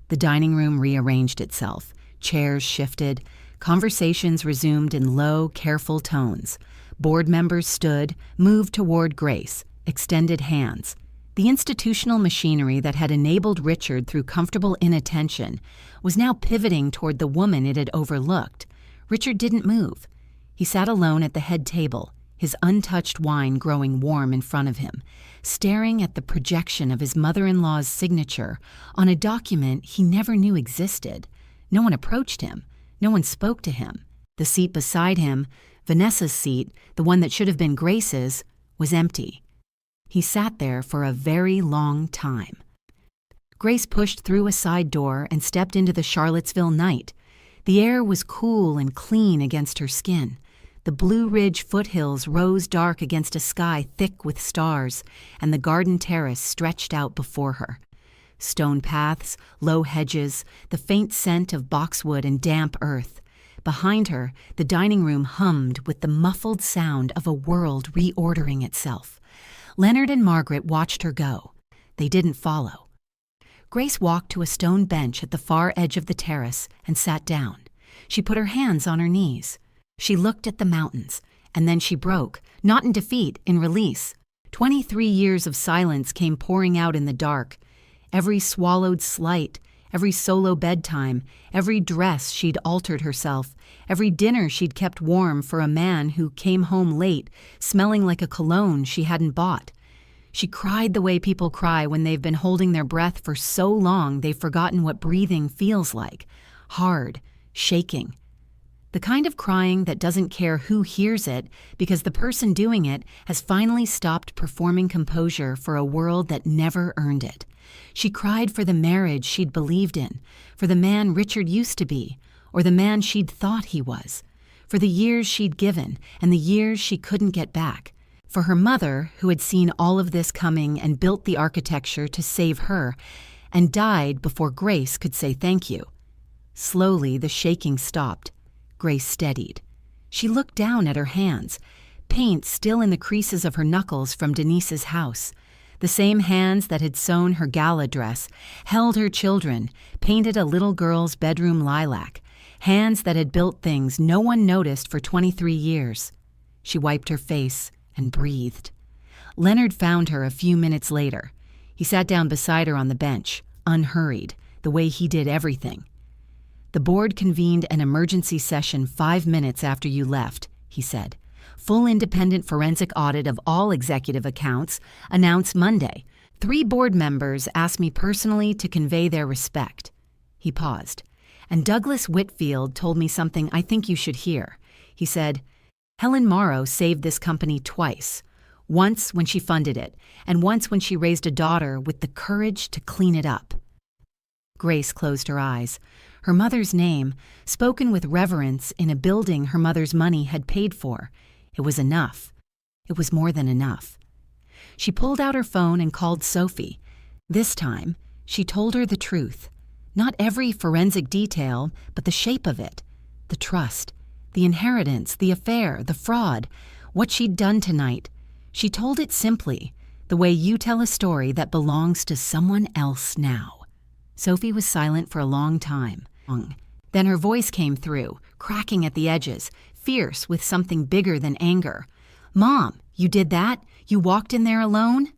The dining room rearranged itself. Chairs shifted. Conversations resumed in low, careful tones. Board members stood, moved toward Grace, extended hands. The institutional machinery that had enabled Richard through comfortable inattention was now pivoting toward the woman it had overlooked. Richard didn't move. He sat alone at the head table, his untouched wine growing warm in front of him, staring at the projection of his mother-in-law's signature on a document he never knew existed. No one approached him. No one spoke to him. The seat beside him, Vanessa's seat, the one that should have been Grace's, was empty. He sat there for a very long time. Grace pushed through a side door and stepped into the Charlottesville night. The air was cool and clean against her skin. The Blue Ridge foothills rose dark against a sky thick with stars, and the garden terrace stretched out before her. Stone paths, low hedges, the faint scent of boxwood and damp earth. Behind her, the dining room hummed with the muffled sound of a world reordering itself. Leonard and Margaret watched her go. They didn't follow. Grace walked to a stone bench at the far edge of the terrace and sat down. She put her hands on her knees. She looked at the mountains, and then she broke, not in defeat, in release. 23 years of silence came pouring out in the dark. Every swallowed slight, every solo bedtime, every dress she'd altered herself, every dinner she'd kept warm for a man who came home late, smelling like a cologne she hadn't bought. She cried the way people cry when they've been holding their breath for so long they've forgotten what breathing feels like. Hard, shaking. The kind of crying that doesn't care who hears it because the person doing it has finally stopped performing composure for a world that never earned it. She cried for the marriage she'd believed in, for the man Richard used to be, or the man she'd thought he was, for the years she'd given and the years she couldn't get back, for her mother who had seen all of this coming and built the architecture to save her and died before Grace could say thank you. Slowly, the shaking stopped. Grace steadied. She looked down at her hands, paint still in the creases of her knuckles from Denise's house. The same hands that had sewn her gala dress, held her children, painted a little girl's bedroom lilac, hands that had built things no one noticed for 23 years. She wiped her face and breathed. Leonard found her a few minutes later. He sat down beside her on the bench, unhurried, the way he did everything. "The board convened an emergency session 5 minutes after you left," he said. "Full independent forensic audit of all executive accounts announced Monday. 3 board members asked me personally to convey their respect." He paused. "And Douglas Whitfield told me something I think you should hear." He said, "Helen Morrow saved this company twice. Once when she funded it, and once when she raised a daughter with the courage to clean it up." Grace closed her eyes. Her mother's name, spoken with reverence in a building her mother's money had paid for. It was enough. It was more than enough. She pulled out her phone and called Sophie. This time, she told her the truth. Not every forensic detail, but the shape of it. The trust, the inheritance, the affair, the fraud, what she'd done tonight. She told it simply, the way you tell a story that belongs to someone else now. Sophie was silent for a long time. Then her voice came through, cracking at the edges, fierce with something bigger than anger. "Mom, you did that? You walked in there alone?"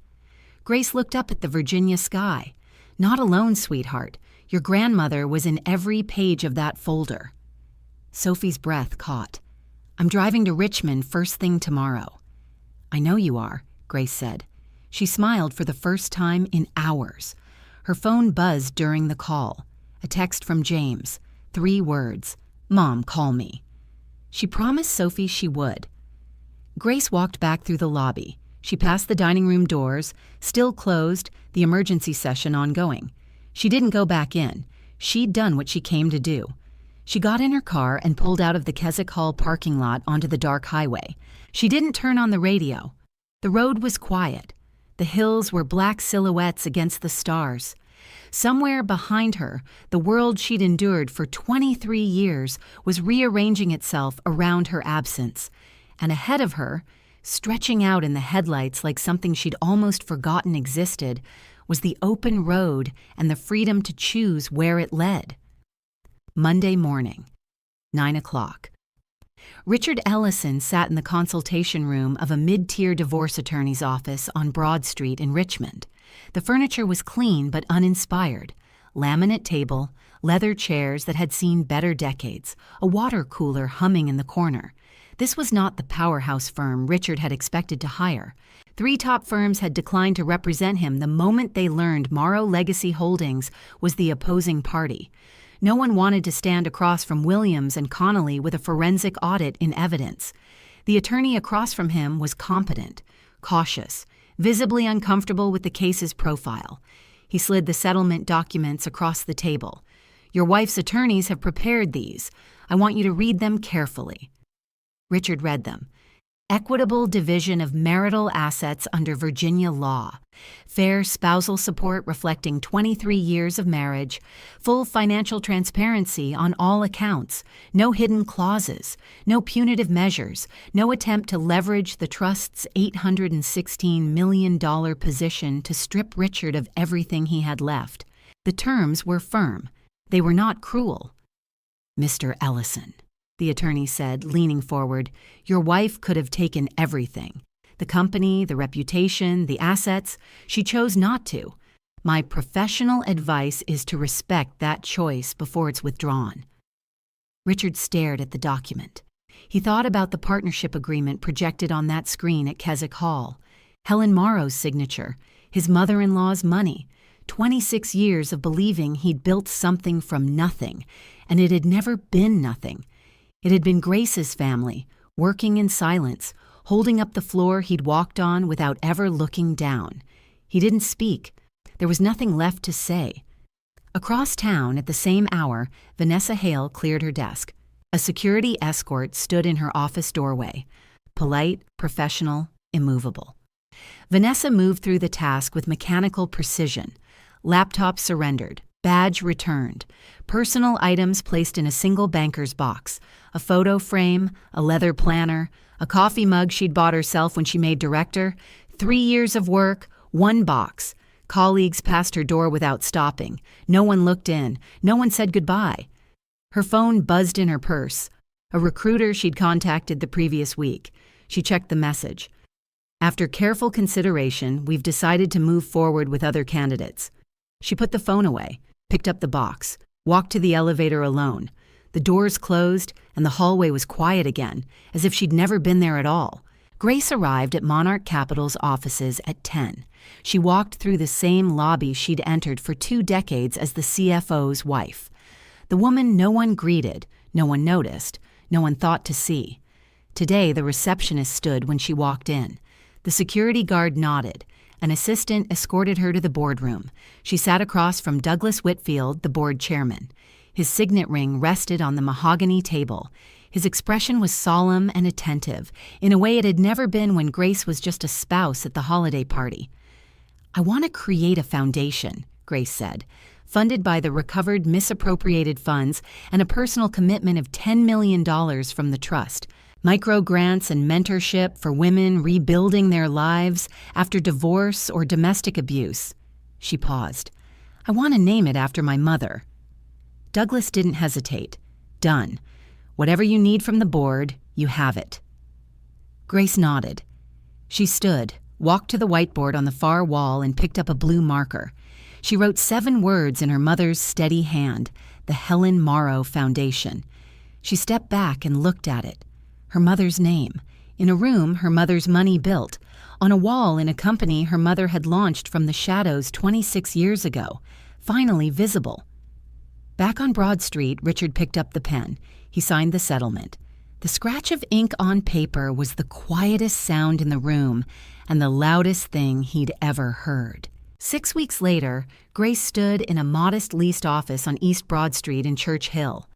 Grace looked up at the Virginia sky. "Not alone, sweetheart. Your grandmother was in every page of that folder." Sophie's breath caught. "I'm driving to Richmond first thing tomorrow." "I know you are," Grace said. She smiled for the first time in hours. Her phone buzzed during the call. A text from James. 3 words. "Mom, call me." She promised Sophie she would. Grace walked back through the lobby. She passed the dining room doors, still closed, the emergency session ongoing. She didn't go back in. She'd done what she came to do. She got in her car and pulled out of the Keswick Hall parking lot onto the dark highway. She didn't turn on the radio. The road was quiet. The hills were black silhouettes against the stars. Somewhere behind her, the world she'd endured for 23 years was rearranging itself around her absence. And ahead of her, stretching out in the headlights like something she'd almost forgotten existed, was the open road and the freedom to choose where it led. Monday morning, 9 o'clock. Richard Ellison sat in the consultation room of a mid-tier divorce attorney's office on Broad Street in Richmond. The furniture was clean but uninspired. Laminate table, leather chairs that had seen better decades, a water cooler humming in the corner. This was not the powerhouse firm Richard had expected to hire. 3 top firms had declined to represent him the moment they learned Morrow Legacy Holdings was the opposing party. No one wanted to stand across from Williams and Connolly with a forensic audit in evidence. The attorney across from him was competent, cautious, visibly uncomfortable with the case's profile. He slid the settlement documents across the table. "Your wife's attorneys have prepared these. I want you to read them carefully." Richard read them. Equitable division of marital assets under Virginia law. Fair spousal support reflecting 23 years of marriage. Full financial transparency on all accounts. No hidden clauses. No punitive measures. No attempt to leverage the trust's $816 million position to strip Richard of everything he had left. The terms were firm. They were not cruel. "Mr. Ellison," the attorney said, leaning forward, "your wife could have taken everything. The company, the reputation, the assets. She chose not to. My professional advice is to respect that choice before it's withdrawn." Richard stared at the document. He thought about the partnership agreement projected on that screen at Keswick Hall. Helen Morrow's signature, his mother-in-law's money, 26 years of believing he'd built something from nothing, and it had never been nothing. It had been Grace's family, working in silence, holding up the floor he'd walked on without ever looking down. He didn't speak. There was nothing left to say. Across town at the same hour, Vanessa Hale cleared her desk. A security escort stood in her office doorway. Polite, professional, immovable. Vanessa moved through the task with mechanical precision. Laptop surrendered. Badge returned. Personal items placed in a single banker's box. A photo frame, a leather planner, a coffee mug she'd bought herself when she made director. 3 years of work, 1 box. Colleagues passed her door without stopping. No one looked in. No one said goodbye. Her phone buzzed in her purse. A recruiter she'd contacted the previous week. She checked the message. "After careful consideration, we've decided to move forward with other candidates." She put the phone away, picked up the box, walked to the elevator alone. The doors closed, and the hallway was quiet again, as if she'd never been there at all. Grace arrived at Monarch Capital's offices at 10. She walked through the same lobby she'd entered for 2 decades as the CFO's wife. The woman no one greeted, no one noticed, no one thought to see. Today, the receptionist stood when she walked in. The security guard nodded. An assistant escorted her to the boardroom. She sat across from Douglas Whitfield, the board chairman. His signet ring rested on the mahogany table. His expression was solemn and attentive, in a way it had never been when Grace was just a spouse at the holiday party. "I want to create a foundation," Grace said, funded by the recovered misappropriated funds and a personal commitment of $10 million from the trust. Micro-grants and mentorship for women rebuilding their lives after divorce or domestic abuse. She paused. "I want to name it after my mother." Douglas didn't hesitate. "Done. Whatever you need from the board, you have it." Grace nodded. She stood, walked to the whiteboard on the far wall and picked up a blue marker. She wrote 7 words in her mother's steady hand, the Helen Morrow Foundation. She stepped back and looked at it. Her mother's name. In a room her mother's money built. On a wall in a company her mother had launched from the shadows 26 years ago. Finally visible. Back on Broad Street, Richard picked up the pen. He signed the settlement. The scratch of ink on paper was the quietest sound in the room, and the loudest thing he'd ever heard. 6 weeks later, Grace stood in a modest leased office on East Broad Street in Church Hill,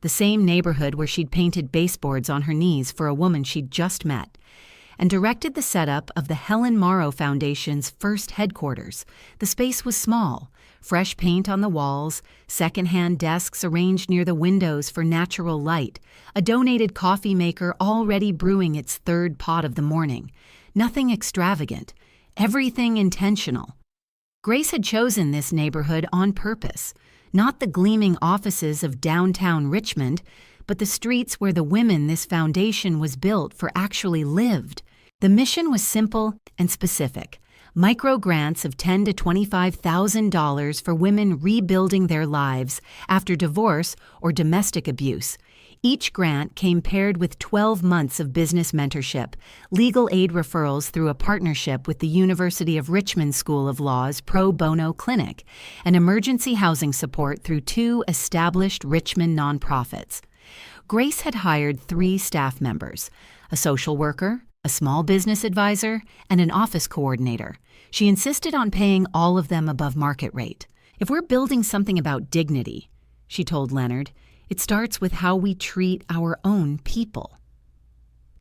the same neighborhood where she'd painted baseboards on her knees for a woman she'd just met, and directed the setup of the Helen Morrow Foundation's first headquarters. The space was small, fresh paint on the walls, secondhand desks arranged near the windows for natural light, a donated coffee maker already brewing its third pot of the morning. Nothing extravagant, everything intentional. Grace had chosen this neighborhood on purpose, not the gleaming offices of downtown Richmond, but the streets where the women this foundation was built for actually lived. The mission was simple and specific: micro grants of $10,000 to $25,000 for women rebuilding their lives after divorce or domestic abuse. Each grant came paired with 12 months of business mentorship, legal aid referrals through a partnership with the University of Richmond School of Law's Pro Bono Clinic, and emergency housing support through 2 established Richmond nonprofits. Grace had hired 3 staff members: a social worker, a small business advisor, and an office coordinator. She insisted on paying all of them above market rate. "If we're building something about dignity," she told Leonard, "it starts with how we treat our own people."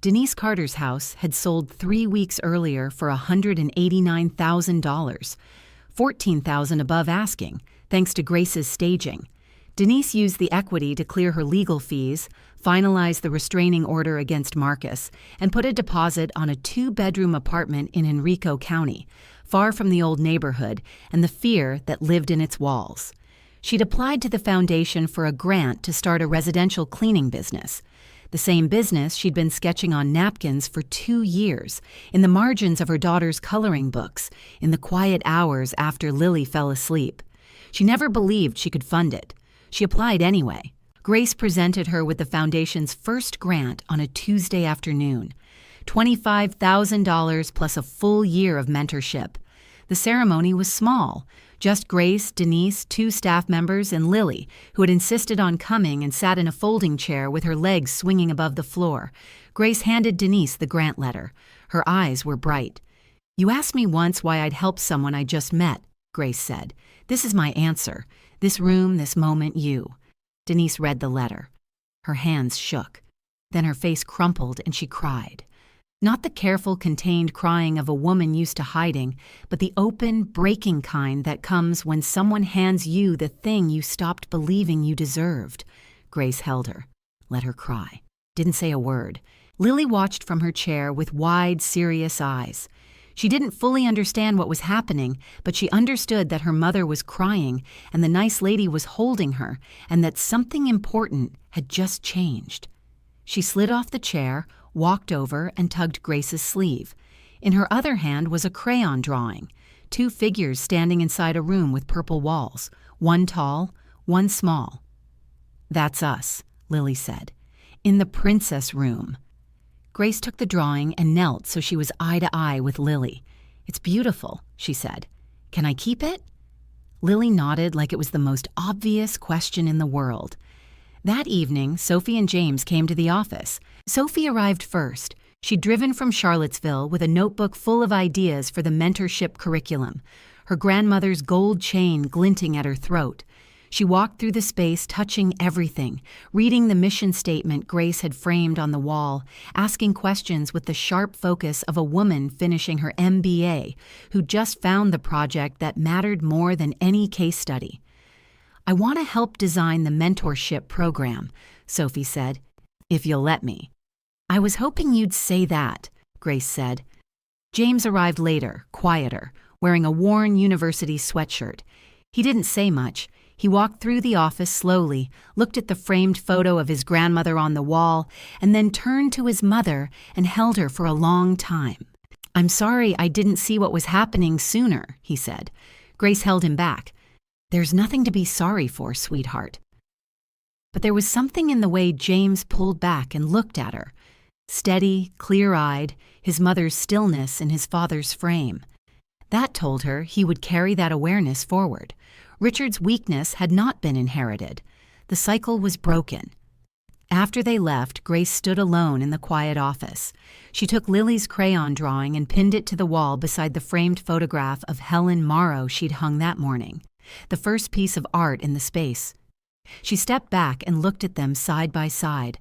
Denise Carter's house had sold 3 weeks earlier for $189,000, $14,000 above asking, thanks to Grace's staging. Denise used the equity to clear her legal fees, finalize the restraining order against Marcus, and put a deposit on a 2-bedroom apartment in Henrico County, far from the old neighborhood and the fear that lived in its walls. She'd applied to the foundation for a grant to start a residential cleaning business, the same business she'd been sketching on napkins for 2 years, in the margins of her daughter's coloring books, in the quiet hours after Lily fell asleep. She never believed she could fund it. She applied anyway. Grace presented her with the foundation's first grant on a Tuesday afternoon, $25,000 plus a full year of mentorship. The ceremony was small, just Grace, Denise, 2 staff members, and Lily, who had insisted on coming and sat in a folding chair with her legs swinging above the floor. Grace handed Denise the grant letter. Her eyes were bright. "You asked me once why I'd help someone I just met," Grace said. "This is my answer. This room, this moment, you." Denise read the letter. Her hands shook. Then her face crumpled and she cried. Not the careful, contained crying of a woman used to hiding, but the open, breaking kind that comes when someone hands you the thing you stopped believing you deserved. Grace held her, let her cry, didn't say a word. Lily watched from her chair with wide, serious eyes. She didn't fully understand what was happening, but she understood that her mother was crying and the nice lady was holding her, and that something important had just changed. She slid off the chair, walked over, and tugged Grace's sleeve. In her other hand was a crayon drawing, 2 figures standing inside a room with purple walls, one tall, one small. "That's us," Lily said. "In the princess room." Grace took the drawing and knelt so she was eye to eye with Lily. "It's beautiful," she said. "Can I keep it?" Lily nodded like it was the most obvious question in the world. That evening, Sophie and James came to the office. Sophie arrived first. She'd driven from Charlottesville with a notebook full of ideas for the mentorship curriculum, her grandmother's gold chain glinting at her throat. She walked through the space, touching everything, reading the mission statement Grace had framed on the wall, asking questions with the sharp focus of a woman finishing her MBA who just found the project that mattered more than any case study. "I want to help design the mentorship program," Sophie said, "if you'll let me." "I was hoping you'd say that," Grace said. James arrived later, quieter, wearing a worn university sweatshirt. He didn't say much. He walked through the office slowly, looked at the framed photo of his grandmother on the wall, and then turned to his mother and held her for a long time. "I'm sorry I didn't see what was happening sooner," he said. Grace held him back. "There's nothing to be sorry for, sweetheart." But there was something in the way James pulled back and looked at her. Steady, clear-eyed, his mother's stillness in his father's frame. That told her he would carry that awareness forward. Richard's weakness had not been inherited. The cycle was broken. After they left, Grace stood alone in the quiet office. She took Lily's crayon drawing and pinned it to the wall beside the framed photograph of Helen Morrow she'd hung that morning, the first piece of art in the space. She stepped back and looked at them side by side.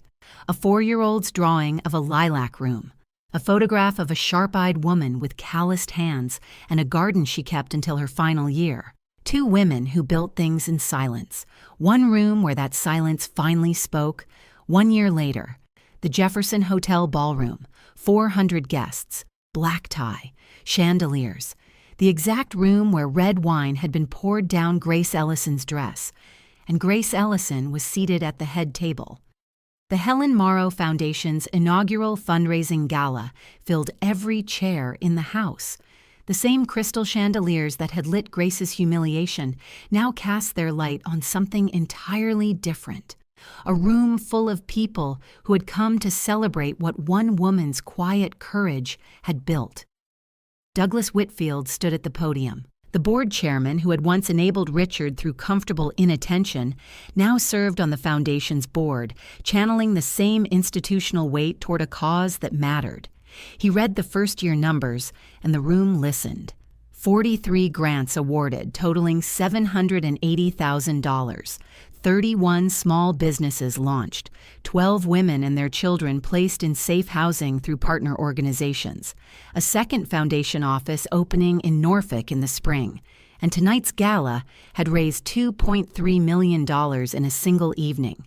A 4-year-old's drawing of a lilac room, a photograph of a sharp-eyed woman with calloused hands, and a garden she kept until her final year. 2 women who built things in silence. One room where that silence finally spoke. 1 year later, the Jefferson Hotel ballroom, 400 guests, black tie, chandeliers, the exact room where red wine had been poured down Grace Ellison's dress, and Grace Ellison was seated at the head table. The Helen Morrow Foundation's inaugural fundraising gala filled every chair in the house. The same crystal chandeliers that had lit Grace's humiliation now cast their light on something entirely different. A room full of people who had come to celebrate what one woman's quiet courage had built. Douglas Whitfield stood at the podium. The board chairman who had once enabled Richard through comfortable inattention now served on the foundation's board, channeling the same institutional weight toward a cause that mattered. He read the first-year numbers, and the room listened. 43 grants awarded, totaling $780,000. 31 small businesses launched, 12 women and their children placed in safe housing through partner organizations, a second foundation office opening in Norfolk in the spring, and tonight's gala had raised $2.3 million in a single evening,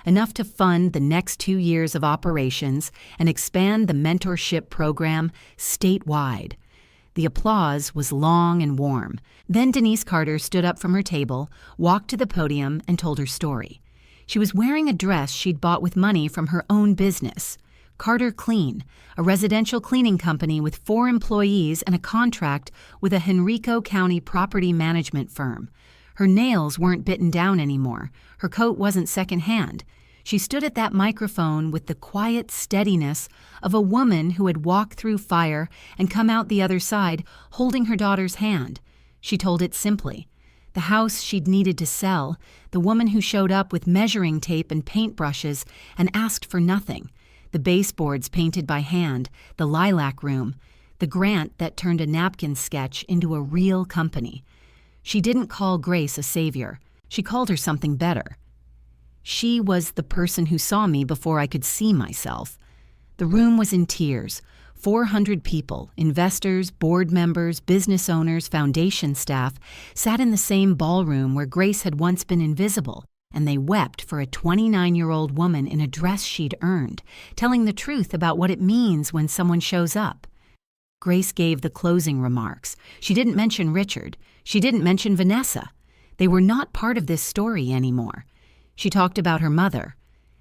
enough to fund the next 2 years of operations and expand the mentorship program statewide. The applause was long and warm. Then Denise Carter stood up from her table, walked to the podium, and told her story. She was wearing a dress she'd bought with money from her own business, Carter Clean, a residential cleaning company with 4 employees and a contract with a Henrico County property management firm. Her nails weren't bitten down anymore. Her coat wasn't secondhand. She stood at that microphone with the quiet steadiness of a woman who had walked through fire and come out the other side holding her daughter's hand. She told it simply. The house she'd needed to sell, the woman who showed up with measuring tape and paintbrushes and asked for nothing, the baseboards painted by hand, the lilac room, the grant that turned a napkin sketch into a real company. She didn't call Grace a savior. She called her something better. She was the person who saw me before I could see myself. The room was in tears. 400 people, investors, board members, business owners, foundation staff, sat in the same ballroom where Grace had once been invisible, and they wept for a 29-year-old woman in a dress she'd earned, telling the truth about what it means when someone shows up. Grace gave the closing remarks. She didn't mention Richard. She didn't mention Vanessa. They were not part of this story anymore. She talked about her mother,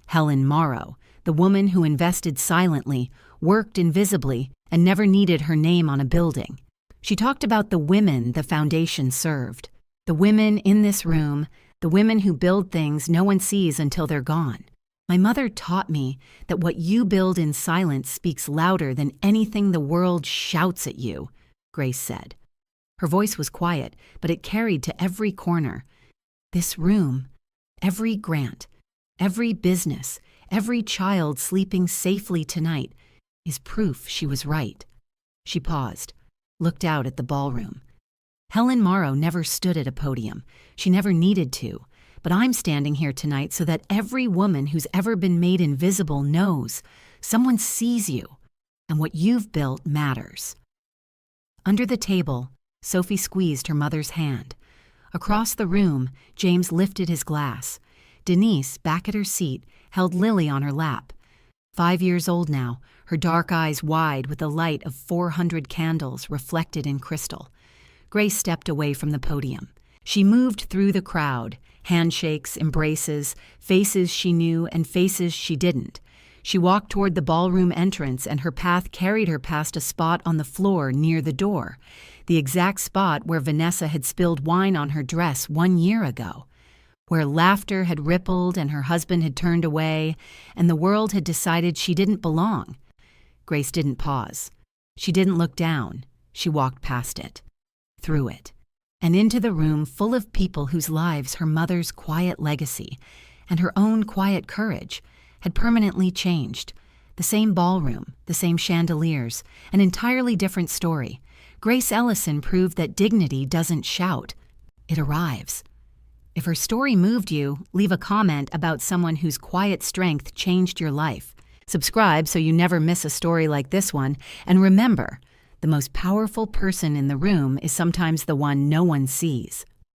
Helen Morrow, the woman who invested silently, worked invisibly, and never needed her name on a building. She talked about the women the foundation served, the women in this room, the women who build things no one sees until they're gone. My mother taught me that what you build in silence speaks louder than anything the world shouts at you, Grace said. Her voice was quiet, but it carried to every corner. This room, every grant, every business, every child sleeping safely tonight is proof she was right. She paused, looked out at the ballroom. Helen Morrow never stood at a podium. She never needed to. But I'm standing here tonight so that every woman who's ever been made invisible knows someone sees you, and what you've built matters. Under the table, Sophie squeezed her mother's hand. Across the room, James lifted his glass. Denise, back at her seat, held Lily on her lap. 5 years old now, her dark eyes wide with the light of 400 candles reflected in crystal. Grace stepped away from the podium. She moved through the crowd, handshakes, embraces, faces she knew and faces she didn't. She walked toward the ballroom entrance, and her path carried her past a spot on the floor near the door, the exact spot where Vanessa had spilled wine on her dress 1 year ago, where laughter had rippled and her husband had turned away, and the world had decided she didn't belong. Grace didn't pause. She didn't look down. She walked past it, through it, and into the room full of people whose lives her mother's quiet legacy and her own quiet courage had permanently changed. The same ballroom, the same chandeliers, an entirely different story. Grace Ellison proved that dignity doesn't shout, it arrives. If her story moved you, leave a comment about someone whose quiet strength changed your life. Subscribe so you never miss a story like this one, and remember, the most powerful person in the room is sometimes the one no one sees.